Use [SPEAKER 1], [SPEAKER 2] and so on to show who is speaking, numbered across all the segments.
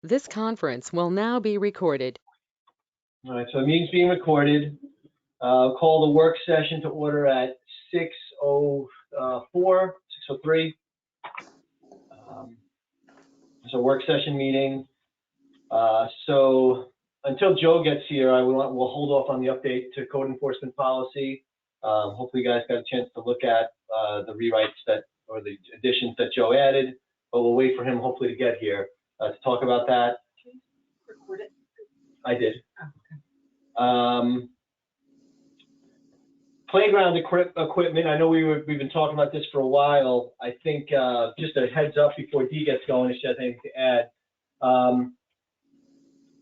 [SPEAKER 1] This conference will now be recorded.
[SPEAKER 2] All right, so the meeting's being recorded. Call the work session to order at 6:03. It's a work session meeting. So until Joe gets here, we'll hold off on the update to code enforcement policy. Hopefully you guys got a chance to look at the rewrites or the additions that Joe added, but we'll wait for him hopefully to get here to talk about that.
[SPEAKER 3] Can you record it?
[SPEAKER 2] I did.
[SPEAKER 3] Oh, okay.
[SPEAKER 2] Playground equipment, I know we've been talking about this for a while. I think just a heads up before Dee gets going, if she has anything to add.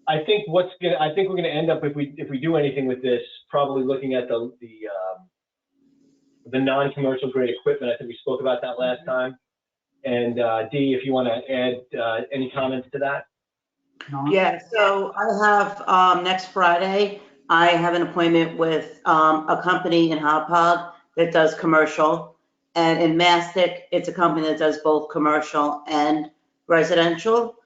[SPEAKER 2] I think we're going to end up, if we do anything with this, probably looking at the non-commercial grade equipment. I think we spoke about that last time. And Dee, if you want to add any comments to that.
[SPEAKER 4] Yeah, so I have next Friday, I have an appointment with a company in Hauppauge that does commercial. And in Mastic, it's a company that does both commercial and residential.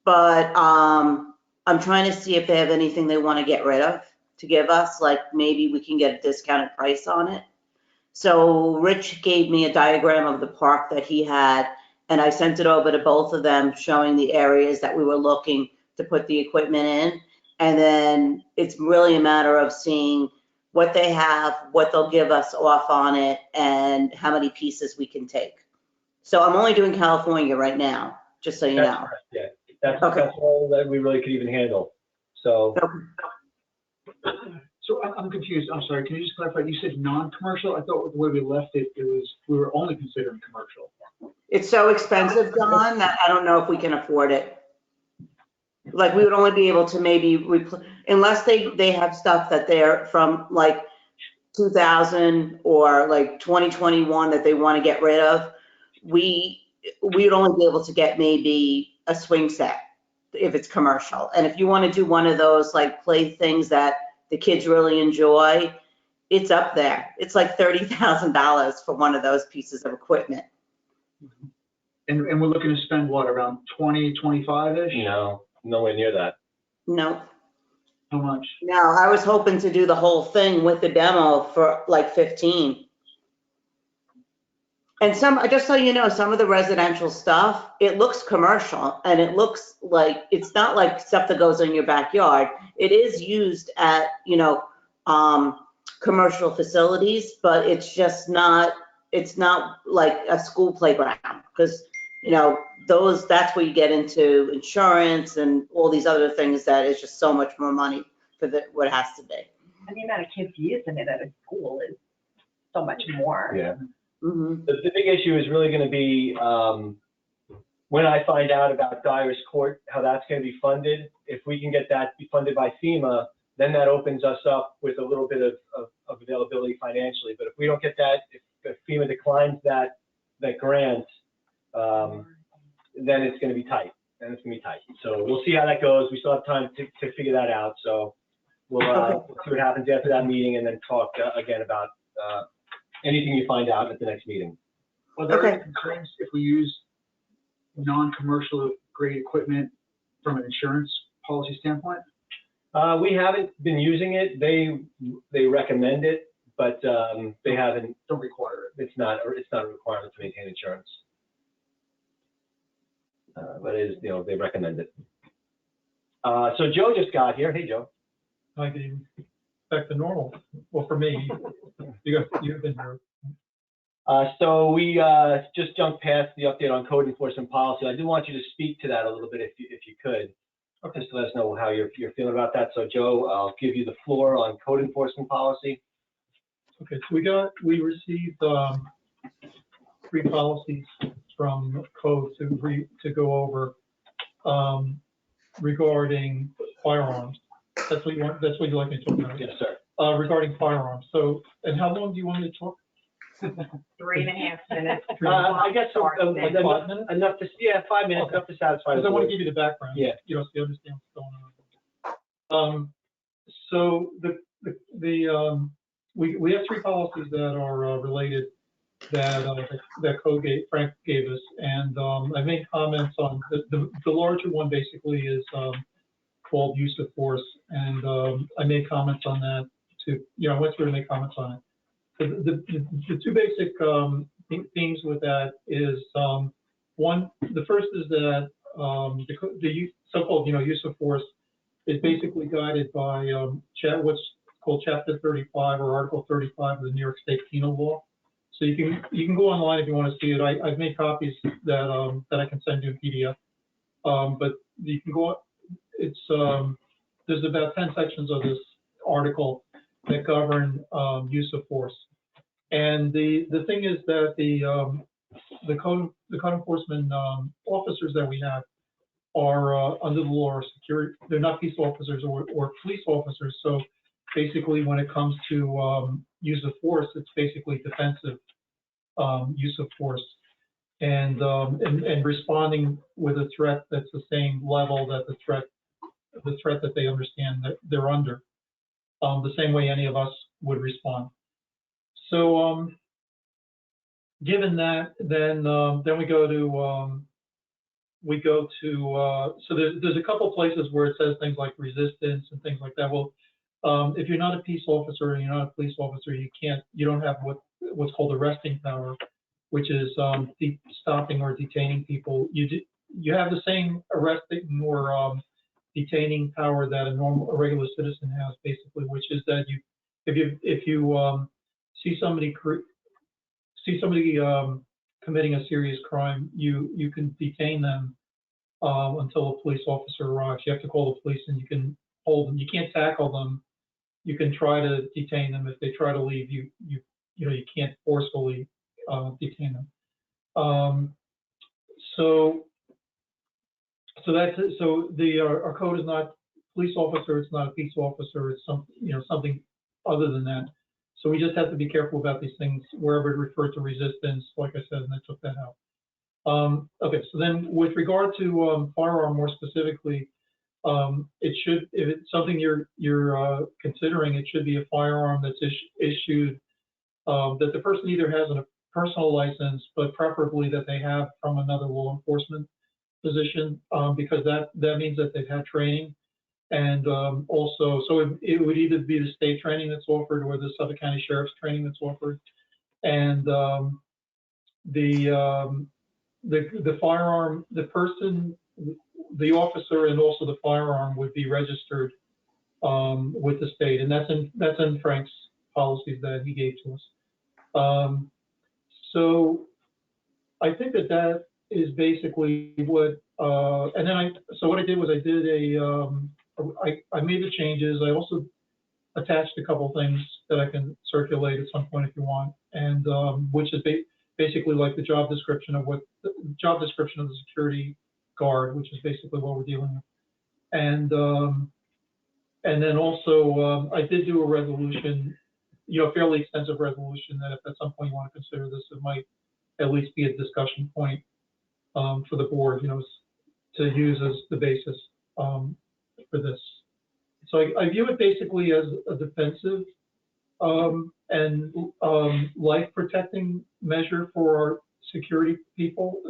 [SPEAKER 4] But I'm trying to see if they have anything they want to get rid of to give us, like maybe we can get a discounted price on it. So Rich gave me a diagram of the park that he had, and I sent it over to both of them showing the areas that we were looking to put the equipment in. And then it's really a matter of seeing what they have, what they'll give us off on it, and how many pieces we can take. So I'm only doing California right now, just so you know.
[SPEAKER 2] Correct, yeah. That's all that we really could even handle. So.
[SPEAKER 5] So I'm confused. I'm sorry. Can you just clarify? You said non-commercial. I thought the way we left it, we were only considering commercial.
[SPEAKER 4] It's so expensive, Don, that I don't know if we can afford it. Like we would only be able to maybe unless they have stuff that they're from like 2000 or like 2021 that they want to get rid of. We would only be able to get maybe a swing set if it's commercial. And if you want to do one of those like play things that the kids really enjoy, it's up there. It's like $30,000 for one of those pieces of equipment.
[SPEAKER 5] And we're looking to spend what, around 20, 25-ish?
[SPEAKER 2] No, nowhere near that.
[SPEAKER 4] No.
[SPEAKER 5] How much?
[SPEAKER 4] No, I was hoping to do the whole thing with the demo for like 15. And just so you know, some of the residential stuff, it looks commercial and it looks like, it's not like stuff that goes in your backyard. It is used at, commercial facilities, but it's just not, it's not like a school playground because, that's where you get into insurance and all these other things that is just so much more money for what it has to be.
[SPEAKER 3] And the amount of kids using it at a school is so much more.
[SPEAKER 2] Yeah.
[SPEAKER 4] Mm-hmm.
[SPEAKER 2] The big issue is really going to be when I find out about Dyer's Court, how that's going to be funded. If we can get that be funded by FEMA, then that opens us up with a little bit of availability financially. But if we don't get that, if FEMA declines that grant, then it's going to be tight. So we'll see how that goes. We still have time to figure that out. So we'll see what happens after that meeting and then talk again about anything you find out at the next meeting.
[SPEAKER 5] Are there any concerns if we use non-commercial grade equipment from an insurance policy standpoint?
[SPEAKER 2] We haven't been using it. They recommend it, but they haven't.
[SPEAKER 5] Don't require it.
[SPEAKER 2] It's not a requirement to maintain insurance. But it is, they recommend it. So Joe just got here. Hey, Joe.
[SPEAKER 6] Hi, Dave. Back to normal. Well, for me, you've been here.
[SPEAKER 2] So we just jumped past the update on code enforcement policy. I did want you to speak to that a little bit if you could. Okay. Just to let us know how you're feeling about that. So Joe, I'll give you the floor on code enforcement policy.
[SPEAKER 6] Okay, so we received 3 policies from code to go over regarding firearms. That's what you'd like me to talk about?
[SPEAKER 2] Yes, sir.
[SPEAKER 6] Regarding firearms. So, and how long do you want me to talk?
[SPEAKER 3] 3.5 minutes.
[SPEAKER 2] I guess
[SPEAKER 6] 5 minutes?
[SPEAKER 2] enough to 5 minutes,
[SPEAKER 6] Okay.
[SPEAKER 2] enough to satisfy.
[SPEAKER 6] Because I want to give you the background.
[SPEAKER 2] Yeah.
[SPEAKER 6] So you understand what's going on. So we have 3 policies that are related that Frank gave us, and I made comments on the larger one. Basically, is called use of force, and I made comments on that too. I went through to make comments on it. The two basic themes with that is one. The first is that the so-called use of force is basically guided by what's called Chapter 35 or Article 35 of the New York State Penal Law. So you can go online if you want to see it. I've made copies that I can send you in PDF. But you can go. It's there's about 10 sections of this article that govern use of force. And the thing is that the code enforcement officers that we have are under the law or security. They're not peace officers or police officers. So basically, when it comes to use of force, it's basically defensive use of force, and responding with a threat that's the same level that the threat that they understand that they're under, the same way any of us would respond. So given that, then we go to so there's a couple places where it says things like resistance and things like that. Well, if you're not a peace officer and you're not a police officer, you don't have what's called arresting power, which is stopping or detaining people. You have the same arresting or detaining power that a regular citizen has, basically, which is that if you see somebody committing a serious crime, you can detain them until a police officer arrives. You have to call the police and you can hold them. You can't tackle them. You can try to detain them. If they try to leave, you can't forcefully detain them. Our code is not police officer. It's not a peace officer. It's something other than that. So we just have to be careful about these things wherever it referred to resistance, like I said, and I took that out. Okay, so then with regard to firearm more specifically, it should, if it's something you're considering, it should be a firearm that's issued, that the person either has a personal license, but preferably that they have from another law enforcement position, because that means that they've had training. And also, so it would either be the state training that's offered or the Suffolk County Sheriff's training that's offered. And the firearm, the person, the officer, and also the firearm would be registered with the state, and that's in Frank's policies that he gave to us. So I think that is basically what. And then so what I did was I made the changes. I also attached a couple things that I can circulate at some point if you want, and which is basically like the job description of the security guard, which is basically what we're dealing with. And then also I did do a resolution, a fairly extensive resolution that if at some point you want to consider this, it might at least be a discussion point for the board, to use as the basis for this. So I view it basically as a defensive and life protecting measure for our security people,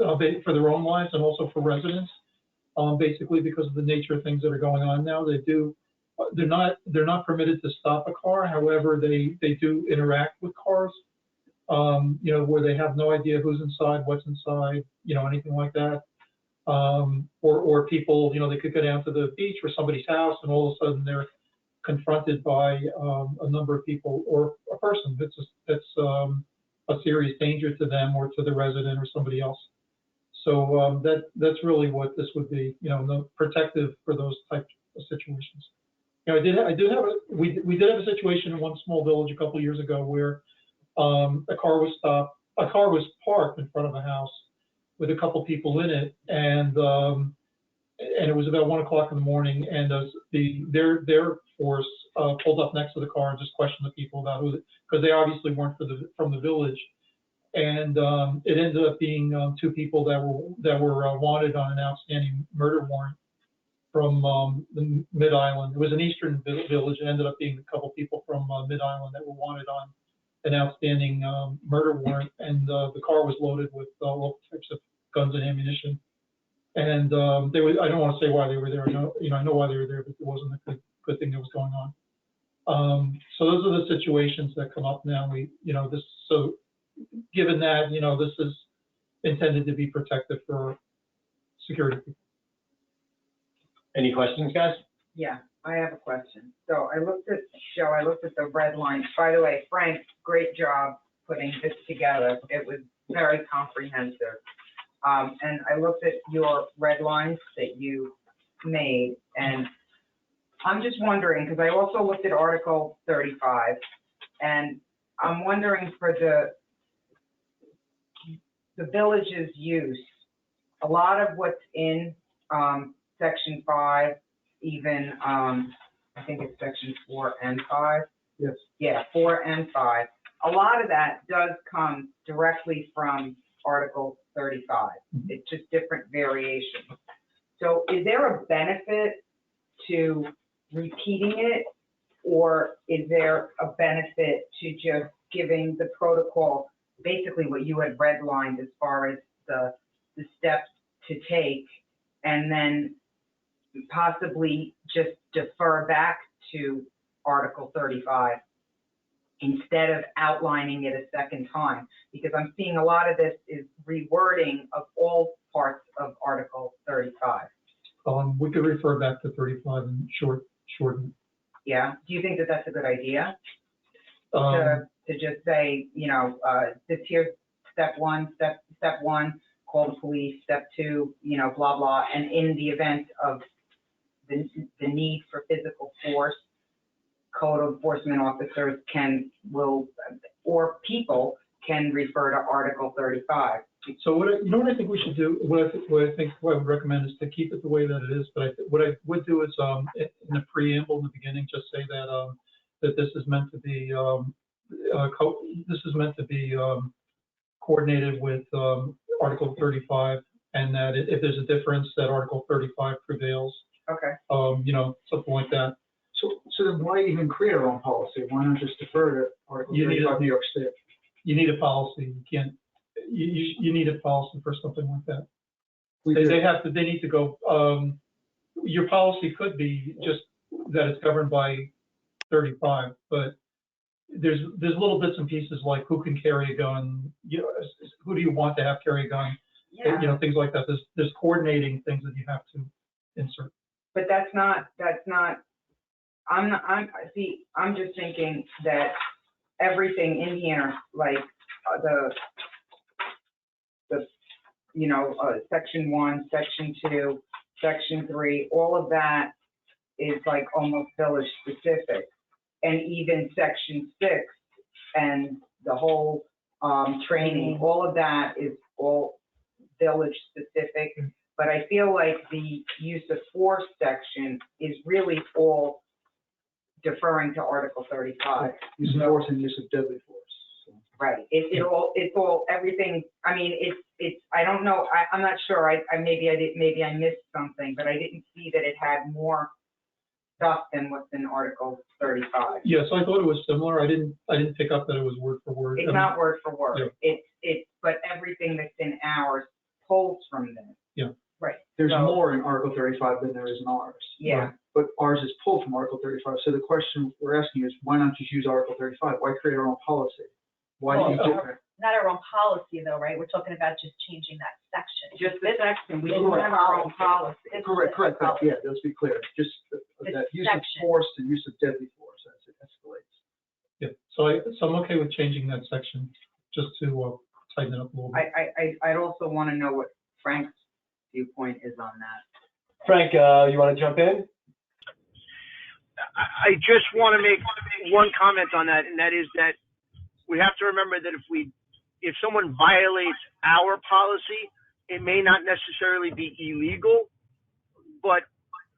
[SPEAKER 6] for their own lives and also for residents, basically because of the nature of things that are going on now. They're not permitted to stop a car. However, they do interact with cars, where they have no idea who's inside, what's inside, anything like that. Or people, they could go down to the beach or somebody's house and all of a sudden they're confronted by a number of people or a person that's a serious danger to them or to the resident or somebody else. So that's really what this would be, protective for those types of situations. We did have a situation in one small village a couple of years ago where a car was parked in front of a house with a couple people in it, and it was about 1 o'clock in the morning, and their force pulled up next to the car and just questioned the people about because they obviously weren't from the village, and it ended up being 2 people that were wanted on an outstanding murder warrant from the Mid Island. It was an eastern village. It ended up being a couple people from Mid Island that were wanted an outstanding murder warrant, and the car was loaded with all types of guns and ammunition. And they were, I don't want to say why they were there. I know, I know why they were there, but it wasn't a good thing that was going on. So those are the situations that come up now. So given that, this is intended to be protective for security.
[SPEAKER 2] Any questions, guys?
[SPEAKER 7] Yeah, I have a question. So I looked at the red lines. By the way, Frank, great job putting this together. It was very comprehensive. And I looked at your red lines that you made, and I'm just wondering, because I also looked at Article 35, and I'm wondering for the village's use, a lot of what's in Section 5, even, I think it's Section 4 and 5.
[SPEAKER 5] Yes.
[SPEAKER 7] Yeah, 4 and 5. A lot of that does come directly from Article 35. It's just different variations. So is there a benefit to repeating it, or is there a benefit to just giving the protocol basically what you had redlined as far as the steps to take, and then possibly just defer back to Article 35 instead of outlining it a second time? Because I'm seeing a lot of this is rewording of all parts of Article 35.
[SPEAKER 6] We could refer back to 35 and shorten.
[SPEAKER 7] Yeah. Do you think that that's a good idea?
[SPEAKER 6] Um,
[SPEAKER 7] To just say, this here, step one, call the police, step 2, blah, blah. And in the event of the need for physical force, code enforcement officers or people can refer to Article 35.
[SPEAKER 6] So what I think we should do, what I would recommend is to keep it the way that it is. But what I would do is in the preamble in the beginning, just say that that this is meant to be coordinated with Article 35, and that if there's a difference, that Article 35 prevails.
[SPEAKER 7] Okay.
[SPEAKER 6] Something like that.
[SPEAKER 5] So then why even create our own policy? Why not just defer to Article 35 New York State?
[SPEAKER 6] You need a policy. You can't. You need a policy for something like that. They need to go. Your policy could be just that it's governed by 35, but there's little bits and pieces like who can carry a gun. Who do you want to have carry a gun?
[SPEAKER 7] Yeah.
[SPEAKER 6] Things like that. There's coordinating things that you have to insert.
[SPEAKER 7] But that's not, I'm just thinking that everything in here, like Section 1, Section 2, Section 3, all of that is like almost village specific. And even Section 6 and the whole training, all of that is all village specific. But I feel like the use of force section is really all deferring to Article 35.
[SPEAKER 5] Use of force and use of deadly force. So.
[SPEAKER 7] Right. It's all everything. I mean, it's. I don't know. I'm not sure. Maybe I missed something, but I didn't see that it had more stuff than what's in Article 35.
[SPEAKER 6] Yeah. So I thought it was similar. I didn't pick up that it was word for word.
[SPEAKER 7] It's not word for word.
[SPEAKER 6] Yeah.
[SPEAKER 7] But everything that's in ours pulls from this.
[SPEAKER 6] Yeah.
[SPEAKER 7] Right.
[SPEAKER 5] There's more in Article 35 than there is in ours.
[SPEAKER 7] Yeah.
[SPEAKER 6] Right.
[SPEAKER 5] But ours is pulled from Article 35. So the question we're asking is, why not just use Article 35? Why create our own policy? Why do you different?
[SPEAKER 3] Not our own policy though, right? We're talking about just changing that section.
[SPEAKER 7] Just the section. We don't have our own policy.
[SPEAKER 5] Correct. Yeah, let's be clear. Just that use of force and use of deadly force as it escalates.
[SPEAKER 6] Yeah. So I'm okay with changing that section just to tighten it up a little bit.
[SPEAKER 7] I'd also want to know what Frank's viewpoint is on that.
[SPEAKER 2] Frank, you want to jump in?
[SPEAKER 8] I just want to make one comment on that, and that is that we have to remember that if someone violates our policy, it may not necessarily be illegal, but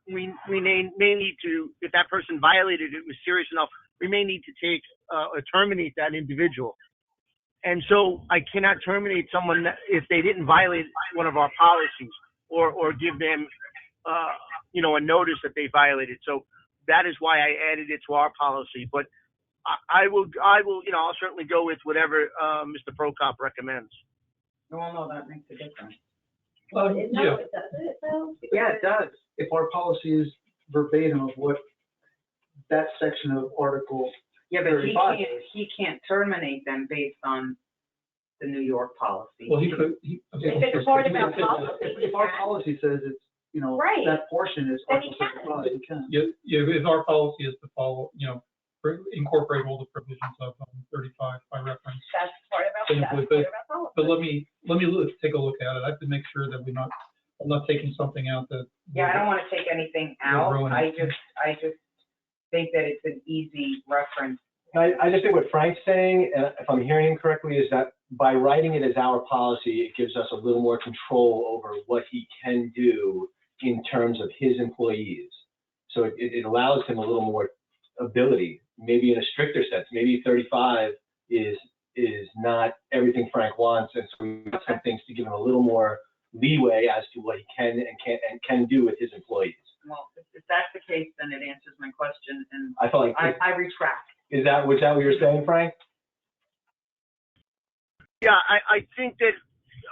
[SPEAKER 8] we may need to, if that person violated it was serious enough, we may need to terminate that individual. And so I cannot terminate someone if they didn't violate one of our policies or give them, a notice that they violated. So that is why I added it to our policy. But I will, you know, I'll certainly go with whatever, Mr. Prokop recommends.
[SPEAKER 7] Well, no, that makes a difference.
[SPEAKER 3] Isn't that
[SPEAKER 6] Yeah,
[SPEAKER 3] what does it though?
[SPEAKER 5] Yeah, it does. If our policy is verbatim of what that section of Article
[SPEAKER 7] Yeah, but
[SPEAKER 5] 35
[SPEAKER 7] he can't terminate them based on the New York policy.
[SPEAKER 6] well, he could,
[SPEAKER 3] If it's part of our policy,
[SPEAKER 5] If our policy says it's, you know,
[SPEAKER 3] Right.
[SPEAKER 5] that portion is
[SPEAKER 3] Then he
[SPEAKER 5] Article
[SPEAKER 3] can.
[SPEAKER 5] 35, you can.
[SPEAKER 6] yeah, if our policy is to follow, you know, incorporate all the provisions of 35 by reference.
[SPEAKER 3] that's part of
[SPEAKER 6] Then
[SPEAKER 3] our,
[SPEAKER 6] with
[SPEAKER 3] that's
[SPEAKER 6] it-
[SPEAKER 3] part of our
[SPEAKER 6] But
[SPEAKER 3] policy.
[SPEAKER 6] let me take a look at it. I have to make sure that I'm not taking something out that.
[SPEAKER 7] Yeah, I don't want to take anything
[SPEAKER 6] You'll
[SPEAKER 7] out.
[SPEAKER 6] ruin
[SPEAKER 7] I
[SPEAKER 6] it.
[SPEAKER 7] just think that it's an easy reference.
[SPEAKER 2] I just think what Frank's saying, if I'm hearing him correctly, is that by writing it as our policy, it gives us a little more control over what he can do in terms of his employees. So it allows him a little more ability, maybe in a stricter sense. Maybe 35 is not everything Frank wants, and so we have some things to give him a little more leeway as to what he can do with his employees.
[SPEAKER 7] Well, if that's the case, then it answers my question, and
[SPEAKER 2] I felt like,
[SPEAKER 7] I retract.
[SPEAKER 2] was that what you're saying, Frank?
[SPEAKER 8] Yeah, I think that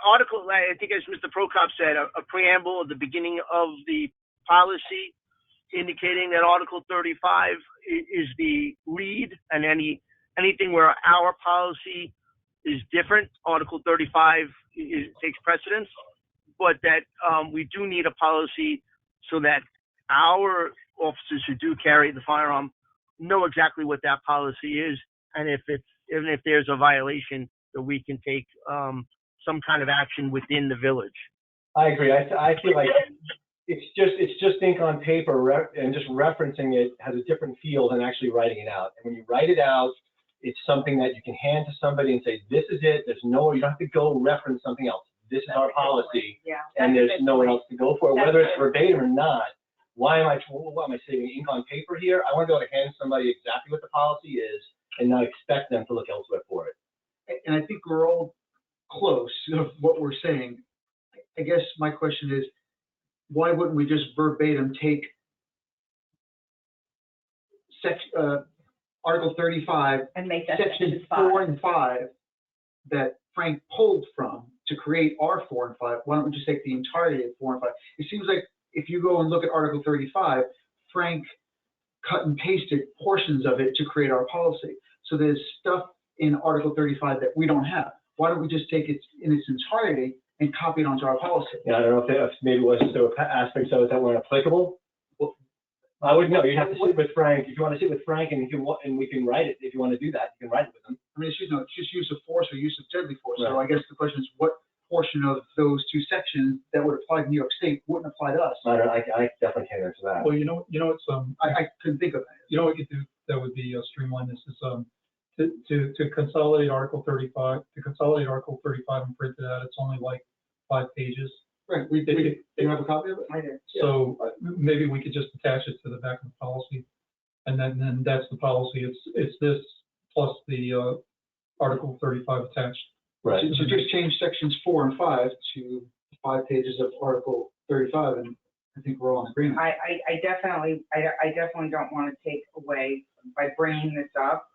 [SPEAKER 8] article, I think as Mr. Prokop said, a preamble at the beginning of the policy indicating that Article 35 is the lead, and anything where our policy is different, Article 35 takes precedence, but that we do need a policy so that our officers who do carry the firearm know exactly what that policy is, and if there's a violation, that we can take some kind of action within the village.
[SPEAKER 2] I agree. I feel like it's just ink on paper, and just referencing it has a different feel than actually writing it out. And when you write it out, it's something that you can hand to somebody and say, this is it. There's no, you don't have to go reference something else. This is our policy,
[SPEAKER 7] Yeah.
[SPEAKER 2] and there's nowhere else to go for it,
[SPEAKER 3] That's
[SPEAKER 2] whether it's
[SPEAKER 3] good.
[SPEAKER 2] verbatim or not. Why am I saving ink on paper here? I want to be able to hand somebody exactly what the policy is and not expect them to look elsewhere for it.
[SPEAKER 5] And I think we're all close of what we're saying. I guess my question is, why wouldn't we just verbatim take Article 35,
[SPEAKER 3] And make that
[SPEAKER 5] Section
[SPEAKER 3] section 5.
[SPEAKER 5] 4 and 5 that Frank pulled from to create our 4 and 5? Why don't we just take the entirety of 4 and 5? It seems like if you go and look at Article 35, Frank cut and pasted portions of it to create our policy. So there's stuff in Article 35 that we don't have. Why don't we just take it in its entirety and copy it onto our policy?
[SPEAKER 2] Yeah, I don't know if maybe there were aspects of it that weren't applicable. Well, I wouldn't know. You'd have to sit with Frank. If you want to sit with Frank and we can write it, if you want to do that, you can write it with him.
[SPEAKER 5] I mean, it's just use of force or use of deadly force. So
[SPEAKER 2] Right.
[SPEAKER 5] I guess the question is, what portion of those two sections that would apply to New York State wouldn't apply to us?
[SPEAKER 2] I definitely can't answer that.
[SPEAKER 6] Well, you know, it's,
[SPEAKER 5] I couldn't think of that.
[SPEAKER 6] you know what you do that would be streamline this is, to consolidate Article 35, and print it out, it's only like 5 pages.
[SPEAKER 5] Right, do you have a copy of it?
[SPEAKER 7] I do.
[SPEAKER 6] So maybe we could just attach it to the back of the policy. And then that's the policy. It's this plus the Article 35 attached.
[SPEAKER 2] Right.
[SPEAKER 5] So just change sections 4 and 5 to 5 pages of Article 35, and I think we're all in agreement.
[SPEAKER 7] I definitely don't want to take away by bringing this up.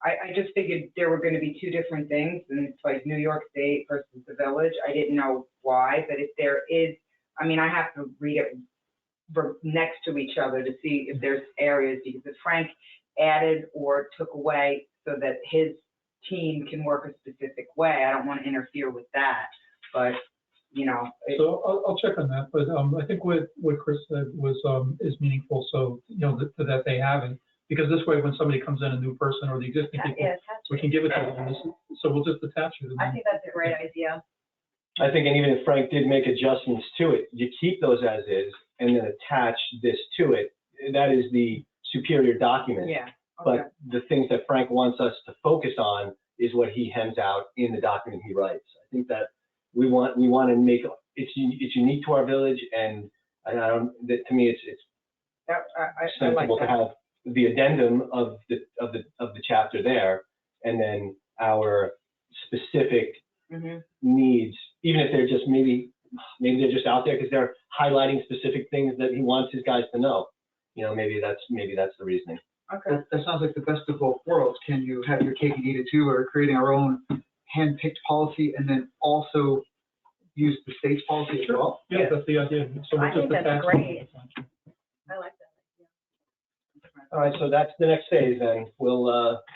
[SPEAKER 7] I just figured there were going to be two different things, and it's like New York State versus the village. I didn't know why, but if there is, I mean, I have to read it next to each other to see if there's areas, because if Frank added or took away so that his team can work a specific way, I don't want to interfere with that. But, you know.
[SPEAKER 6] So I'll check on that, but I think what Chris said was, is meaningful, so, you know, that they have it. Because this way, when somebody comes in, a new person or the existing people,
[SPEAKER 3] Yeah,
[SPEAKER 6] we can give it to them. So we'll just attach it.
[SPEAKER 3] I think that's a great idea.
[SPEAKER 2] I think, and even if Frank did make adjustments to it, you keep those as is and then attach this to it. That is the superior document.
[SPEAKER 7] Yeah. Okay.
[SPEAKER 2] But the things that Frank wants us to focus on is what he hands out in the document he writes. I think that we want to make it's unique to our village, and to me it's
[SPEAKER 7] I like
[SPEAKER 2] sensible to
[SPEAKER 7] that.
[SPEAKER 2] have the addendum of the chapter there, and then our specific
[SPEAKER 7] Mm-hmm.
[SPEAKER 2] needs, even if they're just maybe they're just out there because they're highlighting specific things that he wants his guys to know. You know, maybe that's the reasoning.
[SPEAKER 7] Okay.
[SPEAKER 5] That sounds like the best of both worlds. Can you have your cake and eat it too, or creating our own hand-picked policy and then also use the state's policy as well?
[SPEAKER 6] Yeah, that's the idea. So
[SPEAKER 3] I
[SPEAKER 6] we're just
[SPEAKER 3] think
[SPEAKER 6] the
[SPEAKER 3] that's
[SPEAKER 6] tax.
[SPEAKER 3] great. I like that.
[SPEAKER 2] All right, so that's the next phase then. We'll,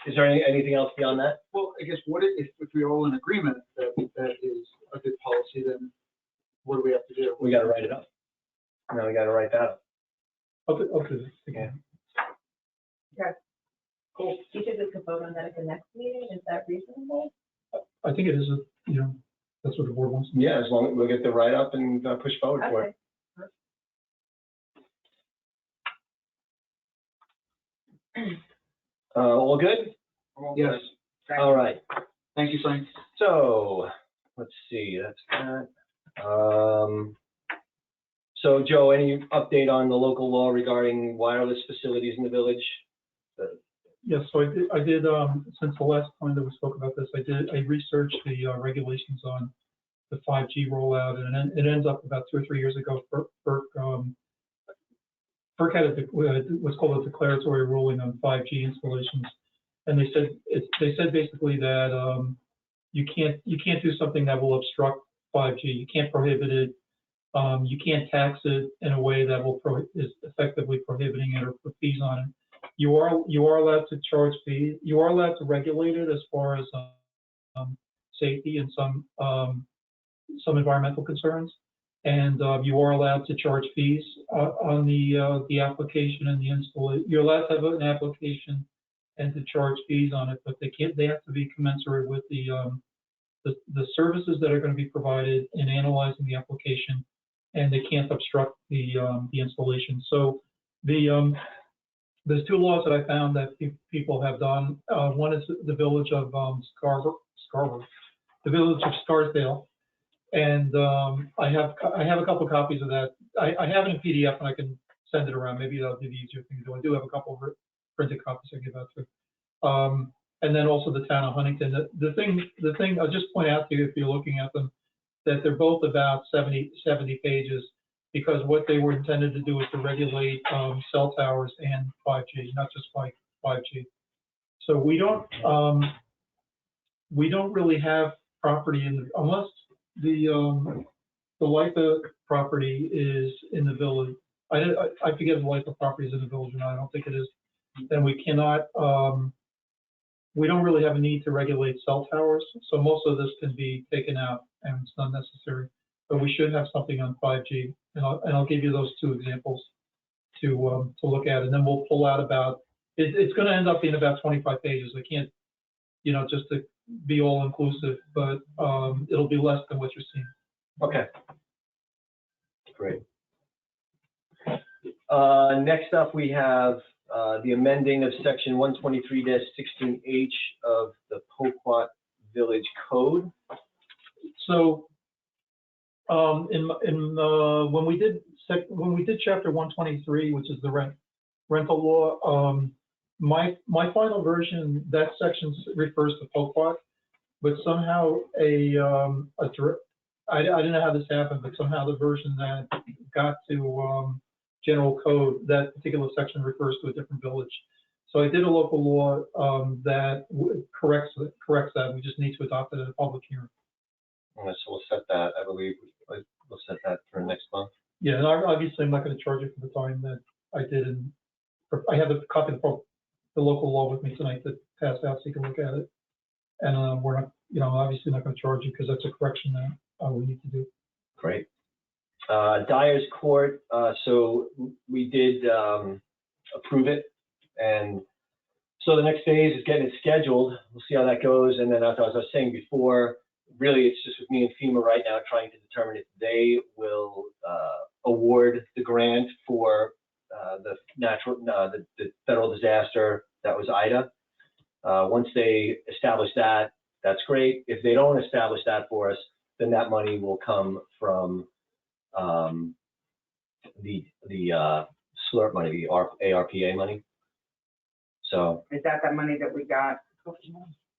[SPEAKER 2] is there anything else beyond that?
[SPEAKER 5] Well, I guess what if we're all in agreement that that is a good policy, then what do we have to do?
[SPEAKER 2] We gotta write it up. Now we gotta write that up.
[SPEAKER 6] Okay.
[SPEAKER 2] Yeah.
[SPEAKER 3] Cool. Do you think we could vote on that at the next meeting? Is that reasonable?
[SPEAKER 6] I think it is, that's what the board wants.
[SPEAKER 2] Yeah, as long as we'll get the write-up and push forward for it. All good?
[SPEAKER 5] Yes.
[SPEAKER 2] All right.
[SPEAKER 5] Thank you, Frank.
[SPEAKER 2] So, let's see, that's that. So Joe, any update on the local law regarding wireless facilities in the village?
[SPEAKER 6] Yes, so I did, since the last time that we spoke about this, I researched the regulations on the 5G rollout, and it ends up about 2 or 3 years ago, FERC had what's called a declaratory ruling on 5G installations. And they said basically that you can't do something that will obstruct 5G. You can't prohibit it. You can't tax it in a way that is effectively prohibiting it or put fees on it. You are allowed to charge fees. You are allowed to regulate it as far as safety and some environmental concerns, and you are allowed to charge fees on the application and the installation. You're allowed to have an application and to charge fees on it, but they have to be commensurate with the services that are going to be provided in analyzing the application, and they can't obstruct the installation. So there's 2 laws that I found that people have done. One is the village of Scarborough, the village of Scarsdale, and I have a couple copies of that. I have it in PDF and I can send it around. Maybe that'll be the easier thing to do. I do have a couple of printed copies I give out to. And then also the town of Huntington. The thing I'll just point out to you if you're looking at them, that they're both about 70 pages, because what they were intended to do is to regulate cell towers and 5G, not just 5G. So we don't really have property unless the LIPA property is in the village. I forget if the LIPA property is in the village or not. I don't think it is. Then we cannot. We don't really have a need to regulate cell towers, so most of this can be taken out and it's not necessary. But we should have something on 5G, and I'll give you those 2 examples to look at, and then we'll pull out about. It's going to end up being about 25 pages. I can't, just to be all inclusive, but it'll be less than what you're seeing.
[SPEAKER 2] Okay. Great. Next up, we have the amending of section 123-16H of the Poquat Village Code. So, when we did chapter 123, which is the rental law, my final version, that section refers to Poquat, but somehow I don't know how this happened, but somehow the version that got to general code, that particular section refers to a different village. So I did a local law that corrects that. We just need to adopt it at a public hearing. So we'll set that, I believe, we'll set that for next month.
[SPEAKER 6] Yeah, and obviously I'm not going to charge you for the time that I did, and I have a copy of the local law with me tonight that passed out so you can look at it. And we're not, obviously not going to charge you because that's a correction that we need to do.
[SPEAKER 2] Great. Dyer's Court, so we did approve it, and so the next phase is getting it scheduled. We'll see how that goes, and then as I was saying before, really it's just with me and FEMA right now trying to determine if they will award the grant for the federal disaster that was Ida. Once they establish that, that's great. If they don't establish that for us, then that money will come from the SLRP money, the ARPA money. So
[SPEAKER 7] Is that money that we got?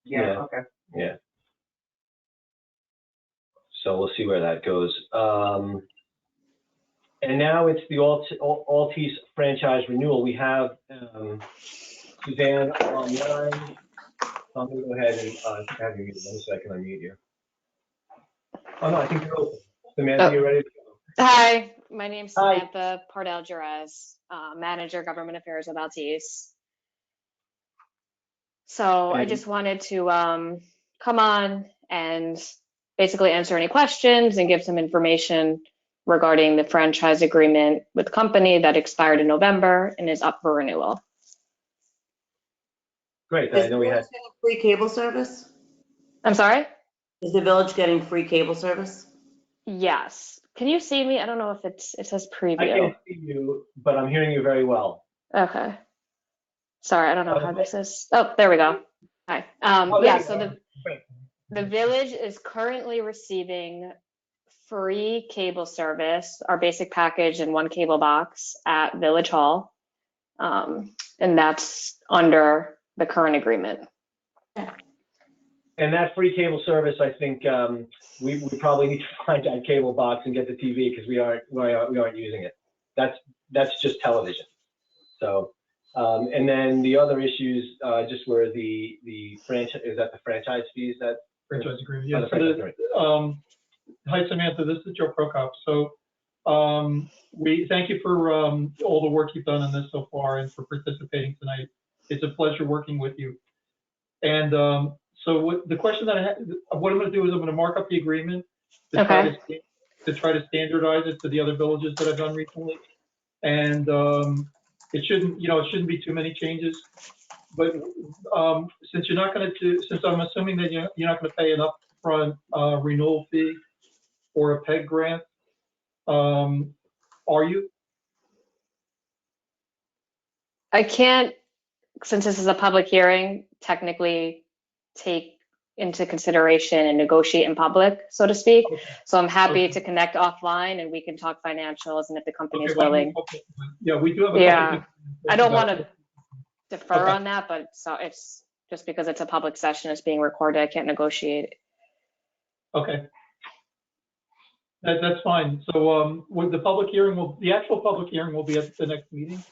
[SPEAKER 7] Yeah, okay.
[SPEAKER 2] Yeah. So we'll see where that goes. And now it's the Altice franchise renewal. We have Suzanne online. So I'm gonna go ahead and have you mute. 1 second, unmute you. Oh, no, I think you're open. Samantha, you ready to go?
[SPEAKER 9] Hi, my name's
[SPEAKER 2] Hi.
[SPEAKER 9] Samantha Pardell Jerez, Manager Government Affairs of Altice. So I
[SPEAKER 2] And-
[SPEAKER 9] just wanted to come on and basically answer any questions and give some information regarding the franchise agreement with the company that expired in November and is up for renewal.
[SPEAKER 2] Great,
[SPEAKER 4] Is
[SPEAKER 2] I
[SPEAKER 4] the
[SPEAKER 2] know we had,
[SPEAKER 4] village getting free cable service?
[SPEAKER 9] I'm sorry?
[SPEAKER 4] Is the village getting free cable service?
[SPEAKER 9] Yes. Can you see me? I don't know if it says
[SPEAKER 2] I
[SPEAKER 9] preview.
[SPEAKER 2] can't see you, but I'm hearing you very well.
[SPEAKER 9] Okay. Sorry, I don't know how this is. Oh, there we go. Hi. Yeah, so the village is currently receiving free cable service, our basic package in one cable box at Village Hall. And that's under the current agreement.
[SPEAKER 2] And that free cable service, I think we probably need to find that cable box and get the TV because we aren't using it. That's just television. So, and then the other issues just were the franchise. Is that the franchise fees that?
[SPEAKER 6] Franchise agreement,
[SPEAKER 2] Oh,
[SPEAKER 6] yeah.
[SPEAKER 2] the franchise agreement.
[SPEAKER 6] Hi, Samantha, this is Joe Prokop. So we thank you for all the work you've done on this so far and for participating tonight. It's a pleasure working with you. And so the question that I have, what I'm going to do is I'm going to mark up the agreement to try to standardize it to the other villages that I've done recently. And it shouldn't be too many changes. But since you're not going to, since I'm assuming that you're not going to pay an upfront renewal fee or a PEG grant, are you?
[SPEAKER 9] I can't, since this is a public hearing, technically take into consideration and negotiate in public, so to speak.
[SPEAKER 6] Okay.
[SPEAKER 9] So I'm happy
[SPEAKER 6] Okay.
[SPEAKER 9] to connect offline and we can talk financials and if the company is
[SPEAKER 6] Okay,
[SPEAKER 9] willing.
[SPEAKER 6] Yeah, we do have a
[SPEAKER 9] Yeah.
[SPEAKER 6] couple things.
[SPEAKER 9] I don't want to defer
[SPEAKER 6] Okay.
[SPEAKER 9] on that, but so it's just because it's a public session, it's being recorded, I can't negotiate.
[SPEAKER 6] Okay. That's fine. So with the public hearing, the actual public hearing will be at the next meeting,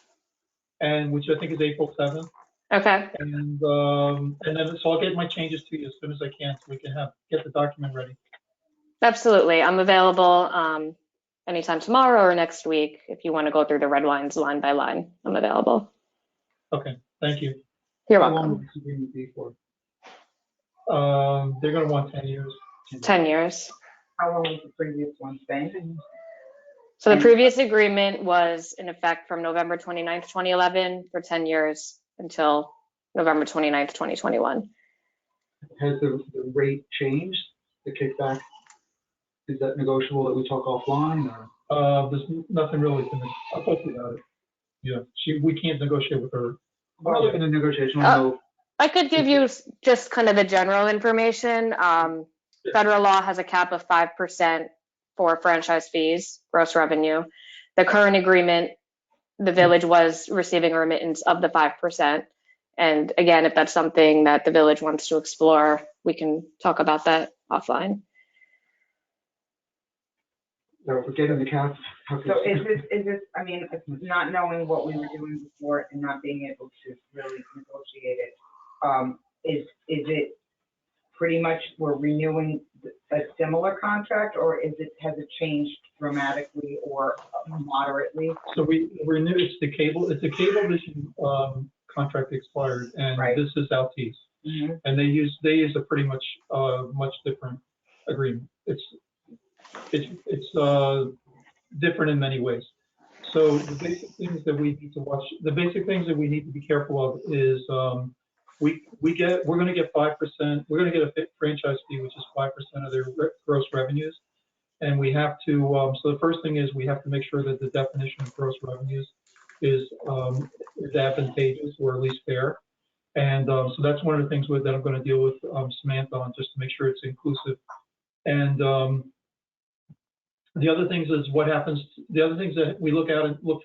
[SPEAKER 6] and which I think is April 7th.
[SPEAKER 9] Okay,
[SPEAKER 6] And then so I'll get my changes to you as soon as I can, so we can get the document ready.
[SPEAKER 9] absolutely. I'm available anytime tomorrow or next week. If you want to go through the red lines line by line, I'm available.
[SPEAKER 6] Okay, thank you.
[SPEAKER 9] You're
[SPEAKER 6] How long
[SPEAKER 9] welcome.
[SPEAKER 6] will this agreement be for? They're going to want 10 years.
[SPEAKER 9] 10 years.
[SPEAKER 7] How long was the previous one staying?
[SPEAKER 9] So the previous agreement was in effect from November 29th, 2011 for 10 years until November 29th, 2021.
[SPEAKER 5] Has the rate changed, the kickback? Is that negotiable that we talk offline or?
[SPEAKER 6] There's nothing really to I'll talk to you about it. Yeah, we can't negotiate with her.
[SPEAKER 5] I'm not looking at negotiation, I know.
[SPEAKER 9] I could give you just kind of the general information. Federal law has a cap of 5% for franchise fees, gross revenue. The current agreement, the village was receiving a remittance of the 5%. And again, if that's something that the village wants to explore, we can talk about that offline.
[SPEAKER 5] So we're getting the cap.
[SPEAKER 7] So is this, I mean, not knowing what we were doing before and not being able to really negotiate it, is it pretty much we're renewing a similar contract, or has it changed dramatically or moderately?
[SPEAKER 6] So we renewed, it's the Cablevision contract expired, and
[SPEAKER 7] Right.
[SPEAKER 6] this is Altice.
[SPEAKER 7] Mm-hmm.
[SPEAKER 6] And they use a pretty much different agreement. It's different in many ways. So the basic things that we need to watch, the basic things that we need to be careful of is we're going to get 5%. We're going to get a franchise fee, which is 5% of their gross revenues, and we have to. So the first thing is we have to make sure that the definition of gross revenues is advantageous or at least fair. And so that's one of the things that I'm going to deal with Samantha on, just to make sure it's inclusive. And the other things is what happens. The other things that we look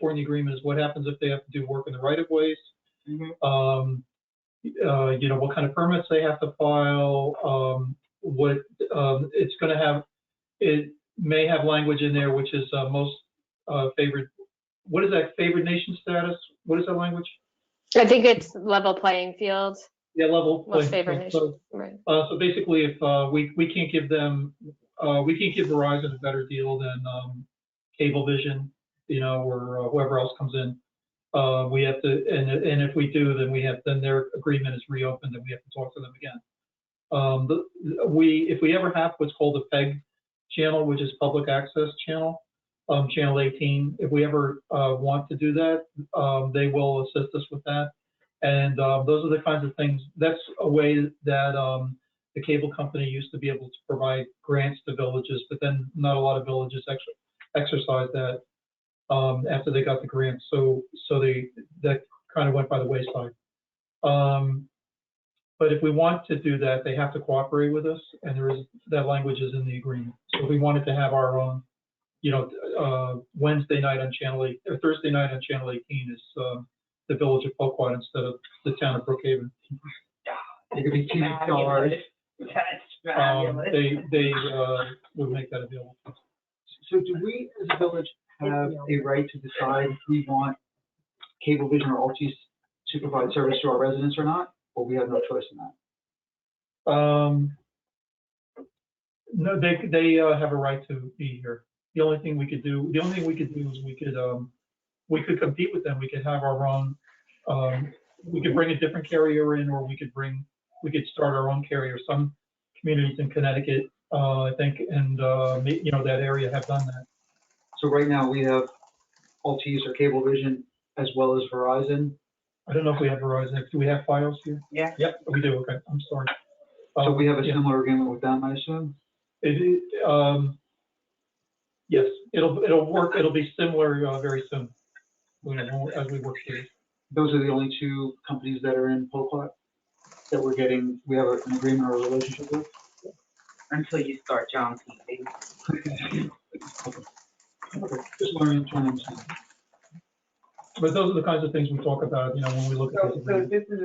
[SPEAKER 6] for in the agreement is what happens if they have to do work in the right of ways.
[SPEAKER 7] Mm-hmm.
[SPEAKER 6] What kind of permits they have to file. What it's going to have. It may have language in there which is most favored. What is that favored nation status? What is that language?
[SPEAKER 9] I think it's level playing field,
[SPEAKER 6] Yeah, level
[SPEAKER 9] most
[SPEAKER 6] playing
[SPEAKER 9] favored
[SPEAKER 6] field.
[SPEAKER 9] nation, right?
[SPEAKER 6] So basically, if we can't give them, we can't give Verizon a better deal than Cablevision, or whoever else comes in. We have to, and if we do, then their agreement is reopened and we have to talk to them again. If we ever have what's called a PEG channel, which is public access channel, channel 18, if we ever want to do that, they will assist us with that. And those are the kinds of things, that's a way that the cable company used to be able to provide grants to villages, but then not a lot of villages actually exercise that after they got the grants. So that kind of went by the wayside. But if we want to do that, they have to cooperate with us, and that language is in the agreement. So if we wanted to have our own, Wednesday night on channel 8, or Thursday night on channel 18 is the village of Polkwatt instead of the town of Brookhaven.
[SPEAKER 5] It could be $2.
[SPEAKER 3] That's fabulous.
[SPEAKER 6] They would make that available.
[SPEAKER 5] So do we, as a village, have a right to decide if we want Cablevision or Altice to provide service to our residents or not? Or we have no choice in that?
[SPEAKER 6] No, they have a right to be here. The only thing we could do is we could compete with them. We could have our own, we could bring a different carrier in, or we could start our own carrier. Some communities in Connecticut, I think, and that area have done that.
[SPEAKER 5] So right now we have Altice or Cablevision as well as Verizon.
[SPEAKER 6] I don't know if we have Verizon. Do we have Fios here?
[SPEAKER 7] Yeah.
[SPEAKER 6] Yep, we do. Okay, I'm sorry.
[SPEAKER 5] So we have a
[SPEAKER 6] yeah.
[SPEAKER 5] similar agreement with them, I assume?
[SPEAKER 6] Yes, it'll work. It'll be similar very soon as we work through it.
[SPEAKER 5] Those are the only two companies that are in Polkwatt that we have an agreement or a relationship with?
[SPEAKER 7] Until you start John TV.
[SPEAKER 5] Okay, just trying to understand.
[SPEAKER 6] But those are the kinds of things we talk about, when we look at this
[SPEAKER 7] So
[SPEAKER 6] agreement.
[SPEAKER 7] this is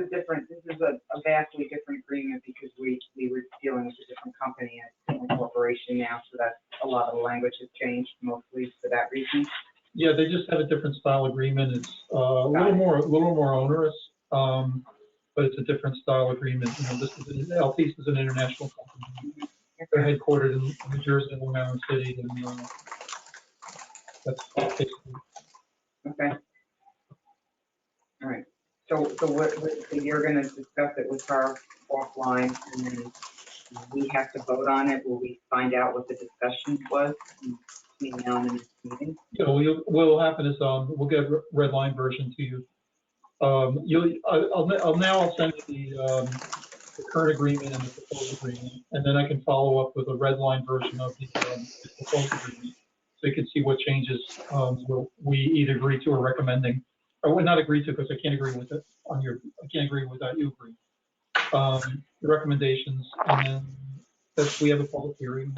[SPEAKER 7] a vastly different agreement because we were dealing with a different company and a corporation now, so that a lot of the language has changed mostly for that reason.
[SPEAKER 6] Yeah, they just have a different style agreement. It's a little more onerous, but it's a different style agreement. Altice is an international company. They're headquartered in New Jersey and Long Island City, and that's basically.
[SPEAKER 7] Okay. All right. So what you're gonna discuss it with her offline, and then we have to vote on it. Will we find out what the discussion was between now and the next meeting?
[SPEAKER 6] What will happen is we'll get a red line version to you. I'll send you the current agreement and the proposed agreement, and then I can follow up with a red line version of the proposed agreement, so you can see what changes we either agree to or recommending. I would not agree to because I can't agree with it I can't agree without you agree. The recommendations, and then we have a public hearing.